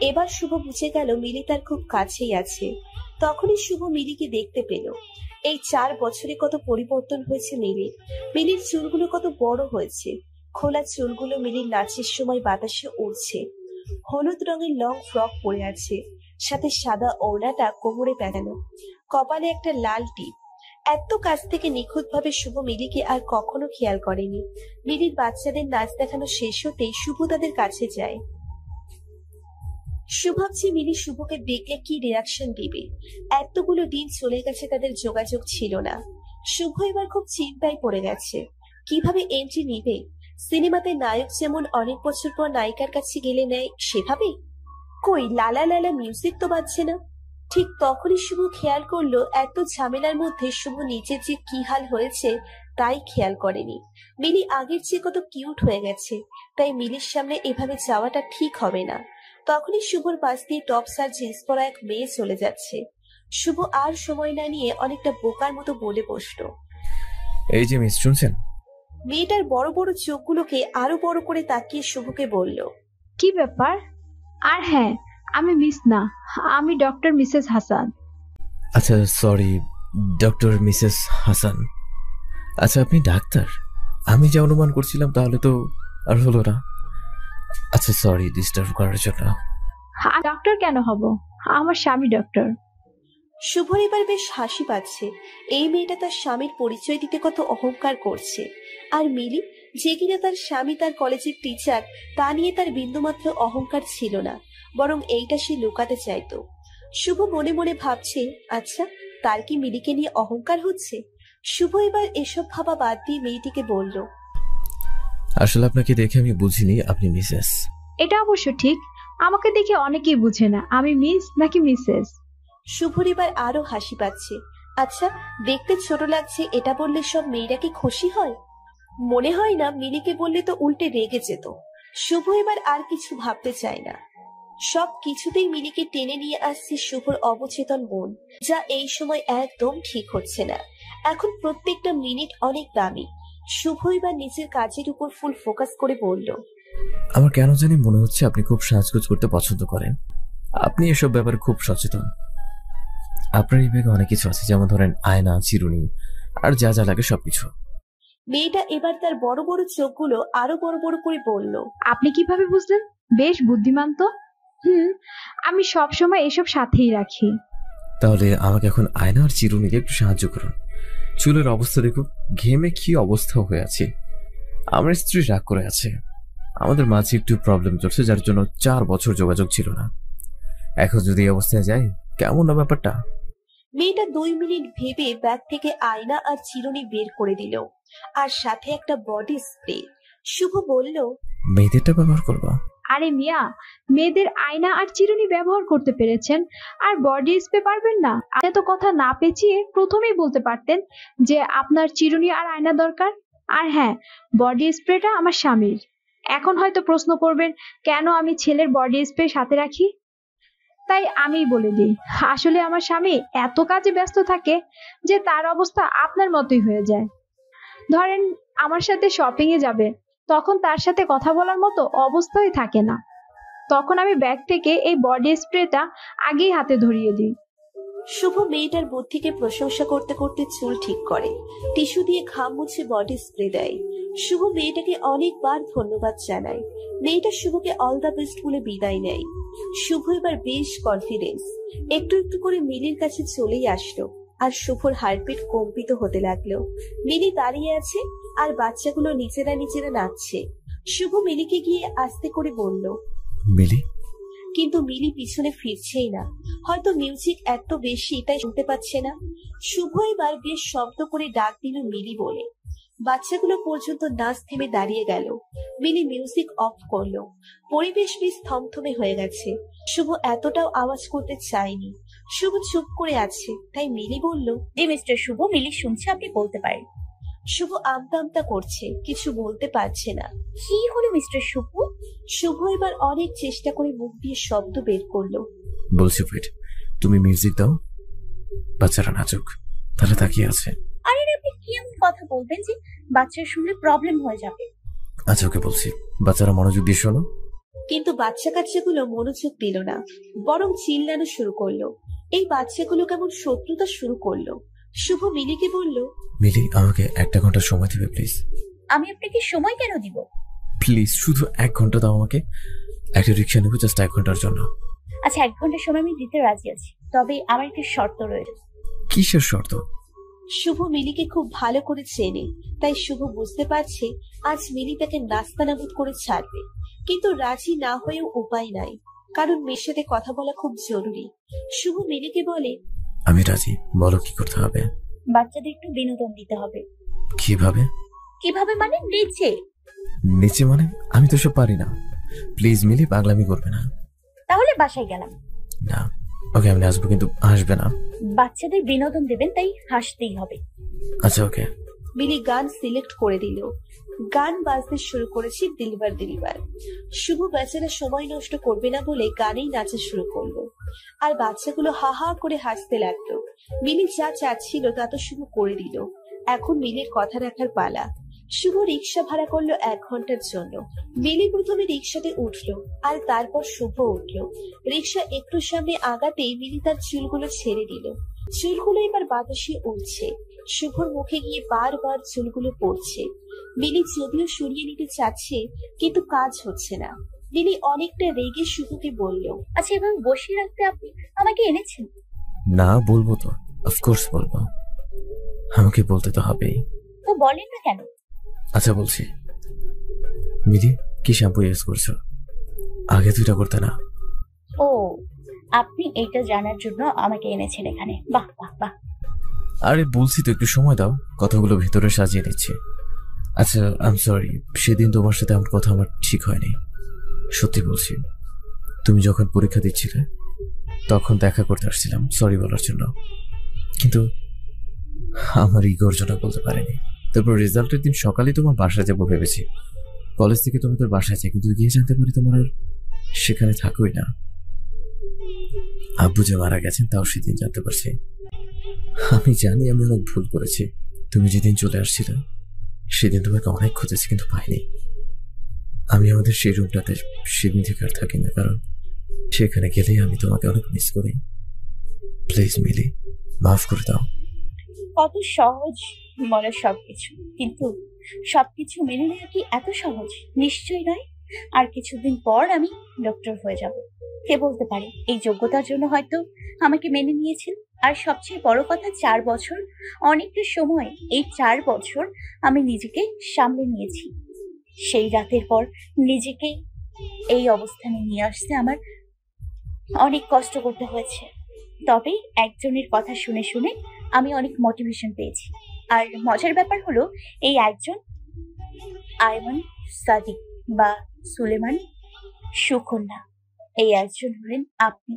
এবার শুভ বুঝে গেল মিলি তার খুব কাছেই আছে। তখনই শুভ মিলিকে দেখতে পেল। এই 4 বছরে কত পরিবর্তন হয়েছে মিলির। মিলির চুলগুলো কত বড় হয়েছে। খোলা চুলগুলো মিলির নাচের সময় বাতাসে উড়ছে। হলুদ রঙের লং ফ্রক পরে আছে, সাথে সাদা ওড়নাটা কোমরে পেঁচানো, কপালে একটা লাল টিপ। এত কাছ থেকে নিখুঁতভাবে শুভ মিলিকে আর কখনো খেয়াল করেনি। মিলির বাচ্চাদের নাচ দেখানো শেষ হতেই শুভ তাদের কাছে যায়। শুভাবছি মিলি শুভকে দেখলে কি রিয়াকশন দিবে। এতগুলো দিন চলে গেছে, তাদের যোগাযোগ ছিল না। শুভ এবার খুব চিন্তায় পড়ে গেছে, কিভাবে এন্ট্রি নিবে। সিনেমাতে নায়ক যেমন অনেক বছর পর নায়িকার কাছে গেলে নেয়, সেভাবে কই লালা লালা মিউজিক তো বাজছে না। ঠিক তখনই শুভ খেয়াল করলো এত ঝামেলার মধ্যে শুভ নিজের যে কি হাল হয়েছে তাই খেয়াল করেনি। মিলি আগের চেয়ে কত কিউট হয়ে গেছে, তাই মিলির সামনে এভাবে যাওয়াটা ঠিক হবে না। তখনই শুভর পাশ দিয়ে টপস আর জিন্স পরা এক মেয়ে চলে যাচ্ছে। শুভ আর সময় না নিয়ে অনেকটা বোকার মতো বলে বসলো, এই যে মিস, শুনছেন? মেয়েটার বড় বড় চোখগুলোকে আরো বড় করে তাকিয়ে শুভকে বলল, কি ব্যাপার? আর হ্যাঁ, আমি মিস না, আমি ডক্টর মিসেস হাসান। আচ্ছা সরি, ডক্টর মিসেস হাসান। আচ্ছা আপনি ডাক্তার? আমি যা অনুমান করছিলাম তাহলে তো আর হলো না। আচ্ছা সরি ডিস্টার্ব করার জন্য। ডক্টর কেন হব? আমার স্বামী ডক্টর। শুভর এবার বেশ হাসি পাচ্ছে। এই মেয়েটা তার স্বামীর পরিচয় দিতে কত অহংকার করছে। আর মিলি, যে কিনা তার স্বামী তার কলেজের টিচার, তা নিয়ে তার বিন্দুমাত্র অহংকার ছিল না, বরং এইটা সে লুকাতে চাইতো। শুভ মনে মনে ভাবছে, আচ্ছা তার কি মিলিকে নিয়ে অহংকার হচ্ছে? শুভ এবার এসব ভাবা বাদ দিয়ে মেয়েটিকে বলল, আসলে আপনাকে দেখে আমি বুঝিনি আপনি মিসেস। এটা অবশ্য ঠিক, আমাকে দেখে অনেকেই বুঝে না আমি মিস নাকি মিসেস। শুভর এবার আরো হাসি পাচ্ছে। আচ্ছা দেখতে ছোট লাগছে এটা বললে সব মেয়েরা কি খুশি হয়? মনে হয় না। মিলিকে বললে তো উল্টে রেগে যেত। শুভ এবার আর কিছু ভাবতে চায় না। সব কিছুতেই মিলিকে টেনে নিয়ে আসছে শুভর অবচেতন মন, যা এই সময় একদম ঠিক হচ্ছে না। এখন প্রত্যেকটা মিনিট অনেক দামি। শুভ এবার নিজের কাজের উপর ফুল ফোকাস করে বলল, আমার কেন জানি মনে হচ্ছে আপনি খুব সাজগোজ করতে পছন্দ করেন। আপনি এসব ব্যাপারে খুব সচেতন। আপনার এই ব্যাগে অনেক কিছু আছে, যেমন ধরেন আয়না, চিরুনি আর যা যা লাগে সবকিছু। মেয়েটা এবার তার বড় বড় চোখগুলো আরো বড় বড় করে বলল, আপনি কিভাবে বুঝলেন? বেশ বুদ্ধিমান তো। আমি সব সময় এসব সাথেই রাখি। তাহলে আমাকে এখন আয়না আর চিরুনি দিয়ে একটু সাহায্য করুন। চুলের অবস্থা দেখুন, ঘেমে কি অবস্থা হয়ে আছে। আমার স্ত্রী রাগ করে আছে। আমাদের মাঝে একটু প্রবলেম চলছে, যার জন্য 4 বছর যোগাযোগ ছিল না। এখন যদি এই অবস্থায় যায়, কেমন না ব্যাপারটা? মেয়েটা 2 মিনিট ভেবে ব্যাগ থেকে আয়না আর চিরুনি বের করে দিল, আর সাথে একটা বডি স্প্রে। শুভ বলল, মেয়েদেরটা ব্যবহার করবা? আরে মিয়া, মেয়েদের আয়না আর চিরুনি ব্যবহার করতে পেরেছেন, আর বডি স্প্রে পারবেন না? এত কথা না পেঁচিয়ে প্রথমেই বলতে পারতেন যে আপনার চিরুনি আর আয়না দরকার। আর হ্যাঁ, বডি স্প্রেটা আমার স্বামীর। এখন হয়তো প্রশ্ন করবেন কেন আমি ছেলের বডি স্প্রে সাথে রাখি। তাই আমিই বলে দিই, আসলে আমার স্বামী এত কাজে ব্যস্ত থাকে যে তার অবস্থা আপনার মতোই হয়ে যায়। ধরেন আমার সাথে শপিং এ যাবে, তখন তার সাথে কথা বলার মতো অবস্থাই থাকে না। তখন আমি ব্যাগ থেকে এই বডি স্প্রেটা আগেই হাতে ধরিয়ে দিই। শুভ মেয়েটার বুদ্ধিকে প্রশংসা করতে করতে চুল ঠিক করে, টিস্যু দিয়ে ঘাম মুছে বডি স্প্রে দেয়। শুভ মেয়েটাকে অনেকবার ধন্যবাদ জানায়। মেয়েটা শুভকে অল দ্য বেস্ট বলে বিদায় নেয়। শুভ এবার বেশ কনফিডেন্স, একটু একটু করে মিলির কাছে চলেই আসলো। আর শুভর হার্টবিট কম্পিত হতে লাগলো। মিলি দাঁড়িয়ে আছে আর বাচ্চাগুলো নিজেরা নিজেরা নাচছে। শুভ মিলিকে গিয়ে আস্তে করে বলল, মিলি। কিন্তু মিলি পিছনে ফিরছেই না। হয়তো মিউজিক এত বেশি তাই শুনতে পাচ্ছে না। শুভ এবার বেশ শব্দ করে ডাক দিল মিলি বলে। বাচ্চাগুলো পর্যন্ত নাচ থেমে দাঁড়িয়ে গেল। মিলি মিউজিক অফ করলো। পরিবেশ বেশ থমথমে হয়ে গেছে। শুভ এতটাও আওয়াজ করতে চায়নি। শুভ চুপ করে আছে, তাই মিলি বলল, মিস্টার শুভ, মিলি শুনছে, আপনি বলতে পারেন। শুভ আমতা আমতা করছে, কিছু বলতে পারছে না। কি হলো মিস্টার শুভ? শুভ এবার অনেক চেষ্টা করে মুখ দিয়ে শব্দ বের করলো। বলছি ওয়েট, তুমি মিউজিক দাও, বাচ্চারা নাচুক। তাহলে তাকিয়ে আছে। আরে আপনি কি এমন কথা বলবেন যে বাচ্চার শুনলে প্রবলেম হয়ে যাবে? আচ্ছা ওকে বলছি, বাচ্চারা মনোযোগ দিয়ে শোনো। কিন্তু বাচ্চা কাচ্চাগুলো মনোযোগ দিল না, বরং চিল্লানো শুরু করলো। এই বাচ্চাগুলো কেমন শত্রুতা শুরু করলো। শুভ মিলিকে বলল, মিলি আমাকে 1 ঘন্টা সময় দিবে প্লিজ। আমি আপনাকে সময় কেন দিব? প্লিজ শুধু 1 ঘন্টা দাও আমাকে। একটা রিক্সা নেবো জাস্ট 1 ঘন্টার জন্য। আচ্ছা 1 ঘন্টা সময় আমি দিতে রাজি আছি, তবে আমার একটা শর্ত রয়েছে। কিসের শর্ত? শুভ মিলিকে খুব ভালো করে চেনে, তাই শুভ বুঝতে পারছে আজ মিলি তাকে নাস্তানাবুদ করে ছাড়বে। কিন্তু রাজি না হয়েও উপায় নাই, কারণ মেয়ের সাথে কথা বলা খুব জরুরি। শুভ মিলিকে বলে, আমি রাজি, বলো কি করতে হবে। বাচ্চাদের একটু বিনোদন দিতে হবে। কিভাবে? কিভাবে মানে? নিচে। নিচে মানে? আমি তো সব পারি না। প্লিজ মিলি, পাগলামি করবে না। তাহলে বাসায় গেলাম। না ওকে, আমি আসবো কিন্তু আসবে না। বাচ্চাদের বিনোদন দেবেন, তাই হাসতেই হবে। আচ্ছা ওকে। মিলি গান সিলেক্ট করে দিল। গান বাজতে শুরু করেছে দিলবার দিলবার। শুভ বেচারা সময় নষ্ট করবে না বলে গানেই নাচা শুরু করলো। আর বাচ্চাগুলো হা হা করে হাসতে লাগলো। মিলি যা চাচ্ছিল তা তো শুভ করে দিল। এখন মিলির কথা রাখার পালা। শুভ রিক্সা ভাড়া করলো 1 ঘন্টার জন্য। মিলি প্রথমে রিক্সাতে উঠলো, আর তারপর শুভ উঠলো। রিক্সা একটু সামনে আগাতেই মিলি তার চুলগুলো ছেড়ে দিল। চুলগুলো এবার বাতাসে উড়ছে। শুভর মুখে গিয়ে বারবার চুলগুলো পড়ছে। মিলি যদিও সরিয়ে নিতে চাচ্ছে, কিন্তু কাজ হচ্ছে না। মিলি অনেকটা রেগে শুভকে বলল, আচ্ছা এভাবে বসিয়ে রাখতে আপনি আমাকে এনেছেন? না বলবো তো, অফকোর্স বলবো। আমাকে বলতে তো হবেই। তো বলেন না কেন? আচ্ছা বলছি। মিলি, কি শ্যাম্পু ইউজ করছো? আগে তো এটা করতে না। ও, আপনি এটা জানার জন্য আমাকে এনেছেন এখানে? বাহ বাহ বাহ। আরে বলছি তো একটু সময় দাও, কথাগুলো ভিতরে সাজিয়ে নিচ্ছি। আচ্ছা আই এম সরি, সেদিন তোমার সাথে আমার কথা আমার ঠিক হয়নি। সত্যি বলছি, তুমি যখন পরীক্ষা দিচ্ছিলে তখন দেখা করতে আসছিলাম সরি বলার জন্য, কিন্তু আমার ইগোর জন্য বলতে পারিনি। তারপর রেজাল্টের দিন সকালে তোমার বাসায় যাবো ভেবেছি। কলেজ থেকে তোমাদের বাসায় যাই, কিন্তু গিয়ে জানতে পারি তোমার আর সেখানে থাকোই না। আব্বু যে মারা গেছেন তাও সেদিন জানতে পারছি। আমি জানি আমি অনেক ভুল করেছি। তুমি যেদিন চলে আসছিলে সেদিন তোমাকে অনেক খুঁজেছি কিন্তু পাইনি। আমি আমাদের সেই রুমটাতে সেদিন থেকে আর থাকি না, কারণ সেখানে গেলেই আমি তোমাকে অনেক মিস করি। প্লিজ মিলি, মাফ করে দাও। কত সহজ বলে সবকিছু, কিন্তু সবকিছু মেনে নেওয়া কি এত সহজ? নিশ্চয়ই নয়। আর কিছুদিন পর আমি ডক্টর হয়ে যাব। কে বলতে পারে, এই যোগ্যতার জন্য হয়তো আমাকে মেনে নিয়েছেন। আর সবচেয়ে বড় কথা, 4 বছর অনেকটা সময়। এই 4 বছর আমি নিজেকে সামলে নিয়েছি। সেই রাতের পর নিজেকে এই অবস্থানে নিয়ে আসতে আমার অনেক কষ্ট করতে হয়েছে। তবে একজনের কথা শুনে শুনে আমি অনেক মোটিভেশন পেয়েছি। আর মজার ব্যাপার হলো, এই একজন আয়মান সাদিক বা সুলেমান সুখন না, এই একজন হলেন আপনি।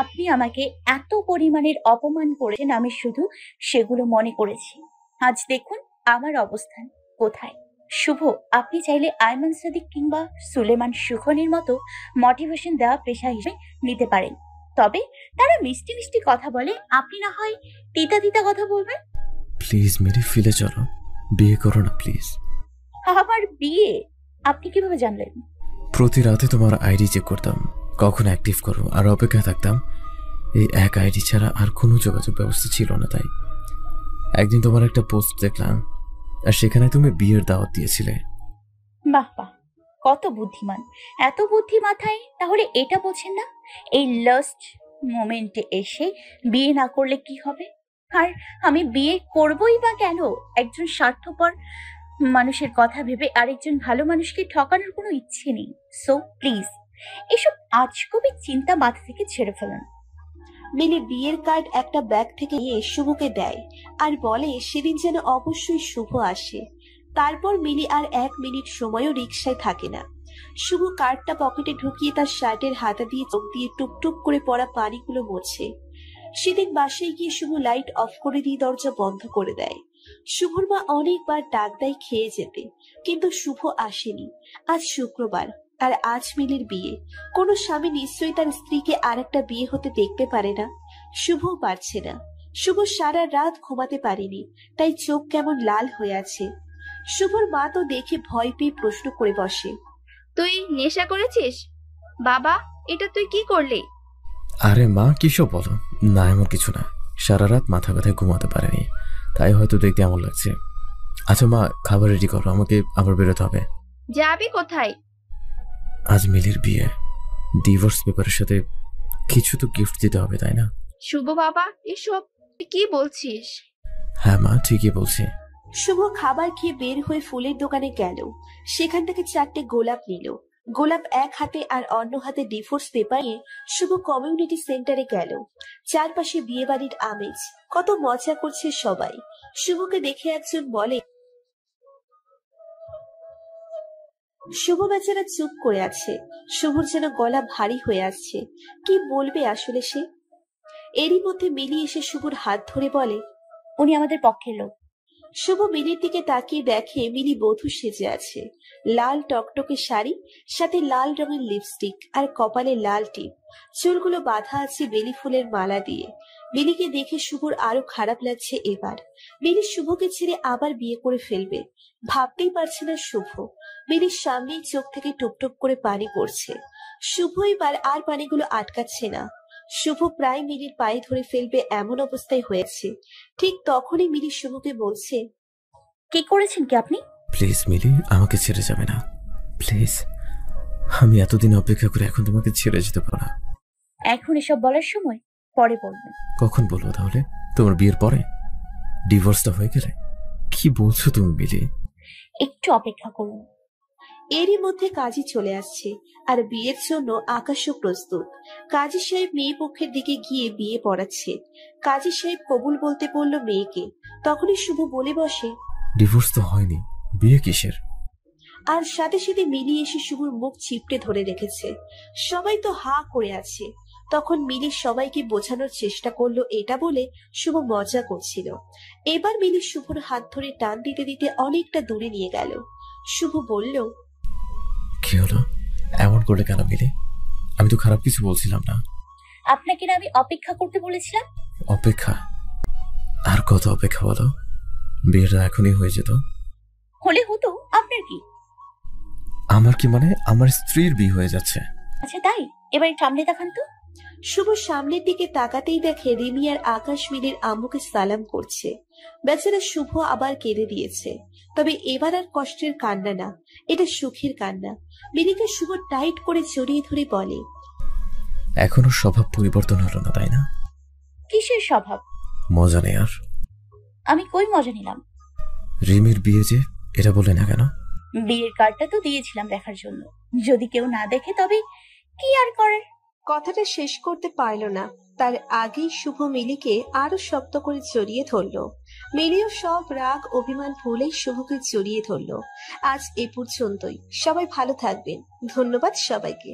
আপনি আমাকে এত পরিমাণের অপমান করেছেন, আমি শুধু সেগুলো মনে করেছি। আজ দেখুন আমার অবস্থান কোথায়। শুভ, আপনি চাইলে আয়মান সাদিক কিংবা সুলেমান সুখনের মতো মোটিভেশন দেওয়া পেশা হিসেবে নিতে পারেন, তবে তারা মিষ্টি মিষ্টি কথা বলে, আপনি না হয় তিতা তিতা কথা বলবেন। প্লিজ মিলি, ফিরে চলো, বিয়ে করো না প্লিজ। আমার বিয়ে? আপনি কিভাবে জানলেন? প্রতি রাতে তোমার আইডি চেক করতাম, কখন অ্যাক্টিভ করো, আর অপেক্ষায় থাকতাম। এই এক আইডি ছাড়া আর কোনো যোগাযোগ ব্যবস্থা ছিল না, তাই একদিন তোমার একটা পোস্ট দেখলাম, আর সেখানে তুমি বিয়ের দাওয়াত দিয়েছিলে। বাহ বাহ, কত বুদ্ধিমান! এত বুদ্ধি মাথায়, তাহলে এটা বোঝেন না এই লাস্ট মোমেন্টে এসে বিয়ে না করলে কি হবে? আর আমি বিয়ে করবই বা কেন? একজন স্বার্থপর মানুষের কথা ভেবে আরেকজন ভালো মানুষকে ঠকানোর কোনো ইচ্ছে নেই। সো প্লিজ এসব আজগুবি চিন্তা মাথা থেকে ছেড়ে ফেলুন। মিলি বিয়ের কার্ড একটা ব্যাগ থেকে নিয়ে শুভকে দেয় আর বলে সেদিন যেন অবশ্যই শুভ আসে। তারপর মিলি আর 1 মিনিট সময়ও রিকশায় থাকে না। শুভ কার্ডটা পকেটে ঢুকিয়ে তার শার্টের হাতা দিয়ে চোখ দিয়ে টুকটুক করে পড়া পানিগুলো মোছে। সেদিন বাসায় গিয়ে শুভ লাইট অফ করে দিয়ে দরজা বন্ধ করে দেয়। শুভর মা অনেকবার ডাক দেয় খেয়ে যেতে, কিন্তু শুভ আসেনি। আজ শুক্রবার, আর আজ মিলির বিয়ে। কোনো স্বামী নিশ্চয়ই তার স্ত্রীকে আরেকটা বিয়ে হতে দেখতে পারে না। শুভও পারছে না। শুভ সারা রাত ঘুমাতে পারেনি, তাই চোখ কেমন লাল হয়ে আছে। শুভর মা তো দেখে ভয় পেয়ে প্রশ্ন করে বসে, তুই নেশা করেছিস? বাবা, এটা তুই কি করলি? আরে মা, কিসব বলো না, এমন কিছু না। সারা রাত মাথা ব্যথায় ঘুমাতে পারেনি, তাই হয়তো দেখতে এমন লাগছে। আচ্ছা মা, খাবার রেডি করো, আমাকে আবার বেরোতে হবে। যাবি কোথায়? আজ মিলির বিয়ে, ডিভোর্স পেপারের সাথে কিছু তো গিফট দিতে হবে, তাই না? শুভ বাবা, এসব তুই কি বলছিস? হ্যাঁ মা, ঠিকই বলছি। শুভ খাবার খেয়ে বের হয়ে ফুলের দোকানে গেল। সেখান থেকে 4টে গোলাপ নিল। গোলাপ এক হাতে আর অন্য হাতে ডিভোর্স পেপার নিয়ে শুভ কমিউনিটি সেন্টারে গেল। চারপাশে বিয়ে বাড়ির আমেজ, কত মজা করছে সবাই। শুভকে দেখে একজন বলে, শুভ বেচারা চুপ করে আছে। শুভর যেন গলা ভারী হয়ে আসছে, কি বলবে আসলে সে। এরই মধ্যে মিলি এসে শুভর হাত ধরে বলে, উনি আমাদের পক্ষের লোক। শুভ মিলির দিকে তাকিয়ে দেখে মিলি বধূ সেজে আছে। লাল টকটকে শাড়ি, সাথে লাল রঙের লিপস্টিক আর কপালে লাল টিপ। চুলগুলো বাঁধা আছে বেলি ফুলের মালা দিয়ে। মিলিকে দেখে শুভর আরো খারাপ লাগছে এবার। মিলি শুভকে ছেড়ে আবার বিয়ে করে ফেলবে, ভাবতেই পারছে না শুভ। মিলির সামনেই চোখ থেকে টুপটুপ করে পানি পড়ছে। শুভ এবার আর পানিগুলো আটকাচ্ছে না। শুভ প্রায় মিলির পায়ে ধরে ফেলবে এমন অবস্থায় হয়েছে। ঠিক তখনই মিলি শুভকে বলছে, কি করেছেন কি আপনি? প্লিজ মিলি, আমাকে ছেড়ে যাবে না প্লিজ। আমি এতদিন অপেক্ষা করে এখন তোমাকে ছেড়ে যেতে পারবো না। এখন এসব বলার সময়? পরে বলবেন। কখন বলবো তাহলে? তোমার বিয়ের পরে? ডিভোর্সটা হয়ে গেলে? কি বলছো তুমি মিলি? একটু অপেক্ষা করুন। এরই মধ্যে কাজী চলে আসছে, আর বিয়ের জন্য আকাশও প্রস্তুত। কাজী সাহেব মেয়ে পক্ষের দিকে গিয়ে বিয়ে পড়াচ্ছে। কাজী সাহেব কবুল বলতে বলল মেয়েকে, তখনই শুভ বলে বসে, ডিভোর্স তো হয়নি, বিয়ে কিসের? আর সাথে সাথে মিলি এসে শুভর মুখ চিপটে ধরে রেখেছে। সবাই তো হা করে আছে। তখন মিলি সবাইকে বোঝানোর চেষ্টা করলো এটা বলে শুভ মজা করছিল। এবার মিলি শুভর হাত ধরে টান দিতে দিতে অনেকটা দূরে নিয়ে গেল। শুভ বলল, কি হলো? এমন করলে কেন মিলি? আমি তো খারাপ কিছু বলছিলাম না। আপনাকে না আমি অপেক্ষা করতে বলেছিলাম। অপেক্ষা? আর কত অপেক্ষা বলো? বিয়েটা এখনই হয়ে যেত। হলে হতো, আপনার কি? আমার কি মানে? আমার স্ত্রীর বিয়ে হয়ে যাচ্ছে। আচ্ছা তাই? এবার সামনে দেখান তো। শুভ সামনের দিকে তাকাতেই দেখে রিমি আর আকাশ মিলির আম্মুকে সালাম করছে। বেচারা শুভ আবার কেঁদে দিয়েছে, তবে এবার আর কষ্টের কান্না না, এটা সুখের কান্না। মিলিকে শুভ টাইট করে জড়িয়ে ধরে বলে, এখনো স্বভাব পরিবর্তন হলো না, তাই না? কিসের স্বভাব? মজা নেই আর। আমি কই মজা নিলাম? রিমির বিয়ে যে, এটা বলে না কেন? বিয়ের কার্ডটা তো দিয়েছিলাম দেখার জন্য, যদি কেউ না দেখে তবে কি আর করার। কথাটা শেষ করতে পারল না, তার আগেই শুভ মিলিকে আরো শক্ত করে জড়িয়ে ধরল। মিলিও সব রাগ অভিমান ভুলেই শুভকে জড়িয়ে ধরল। আজ এ পর্যন্তই। সবাই ভালো থাকবেন। ধন্যবাদ সবাইকে।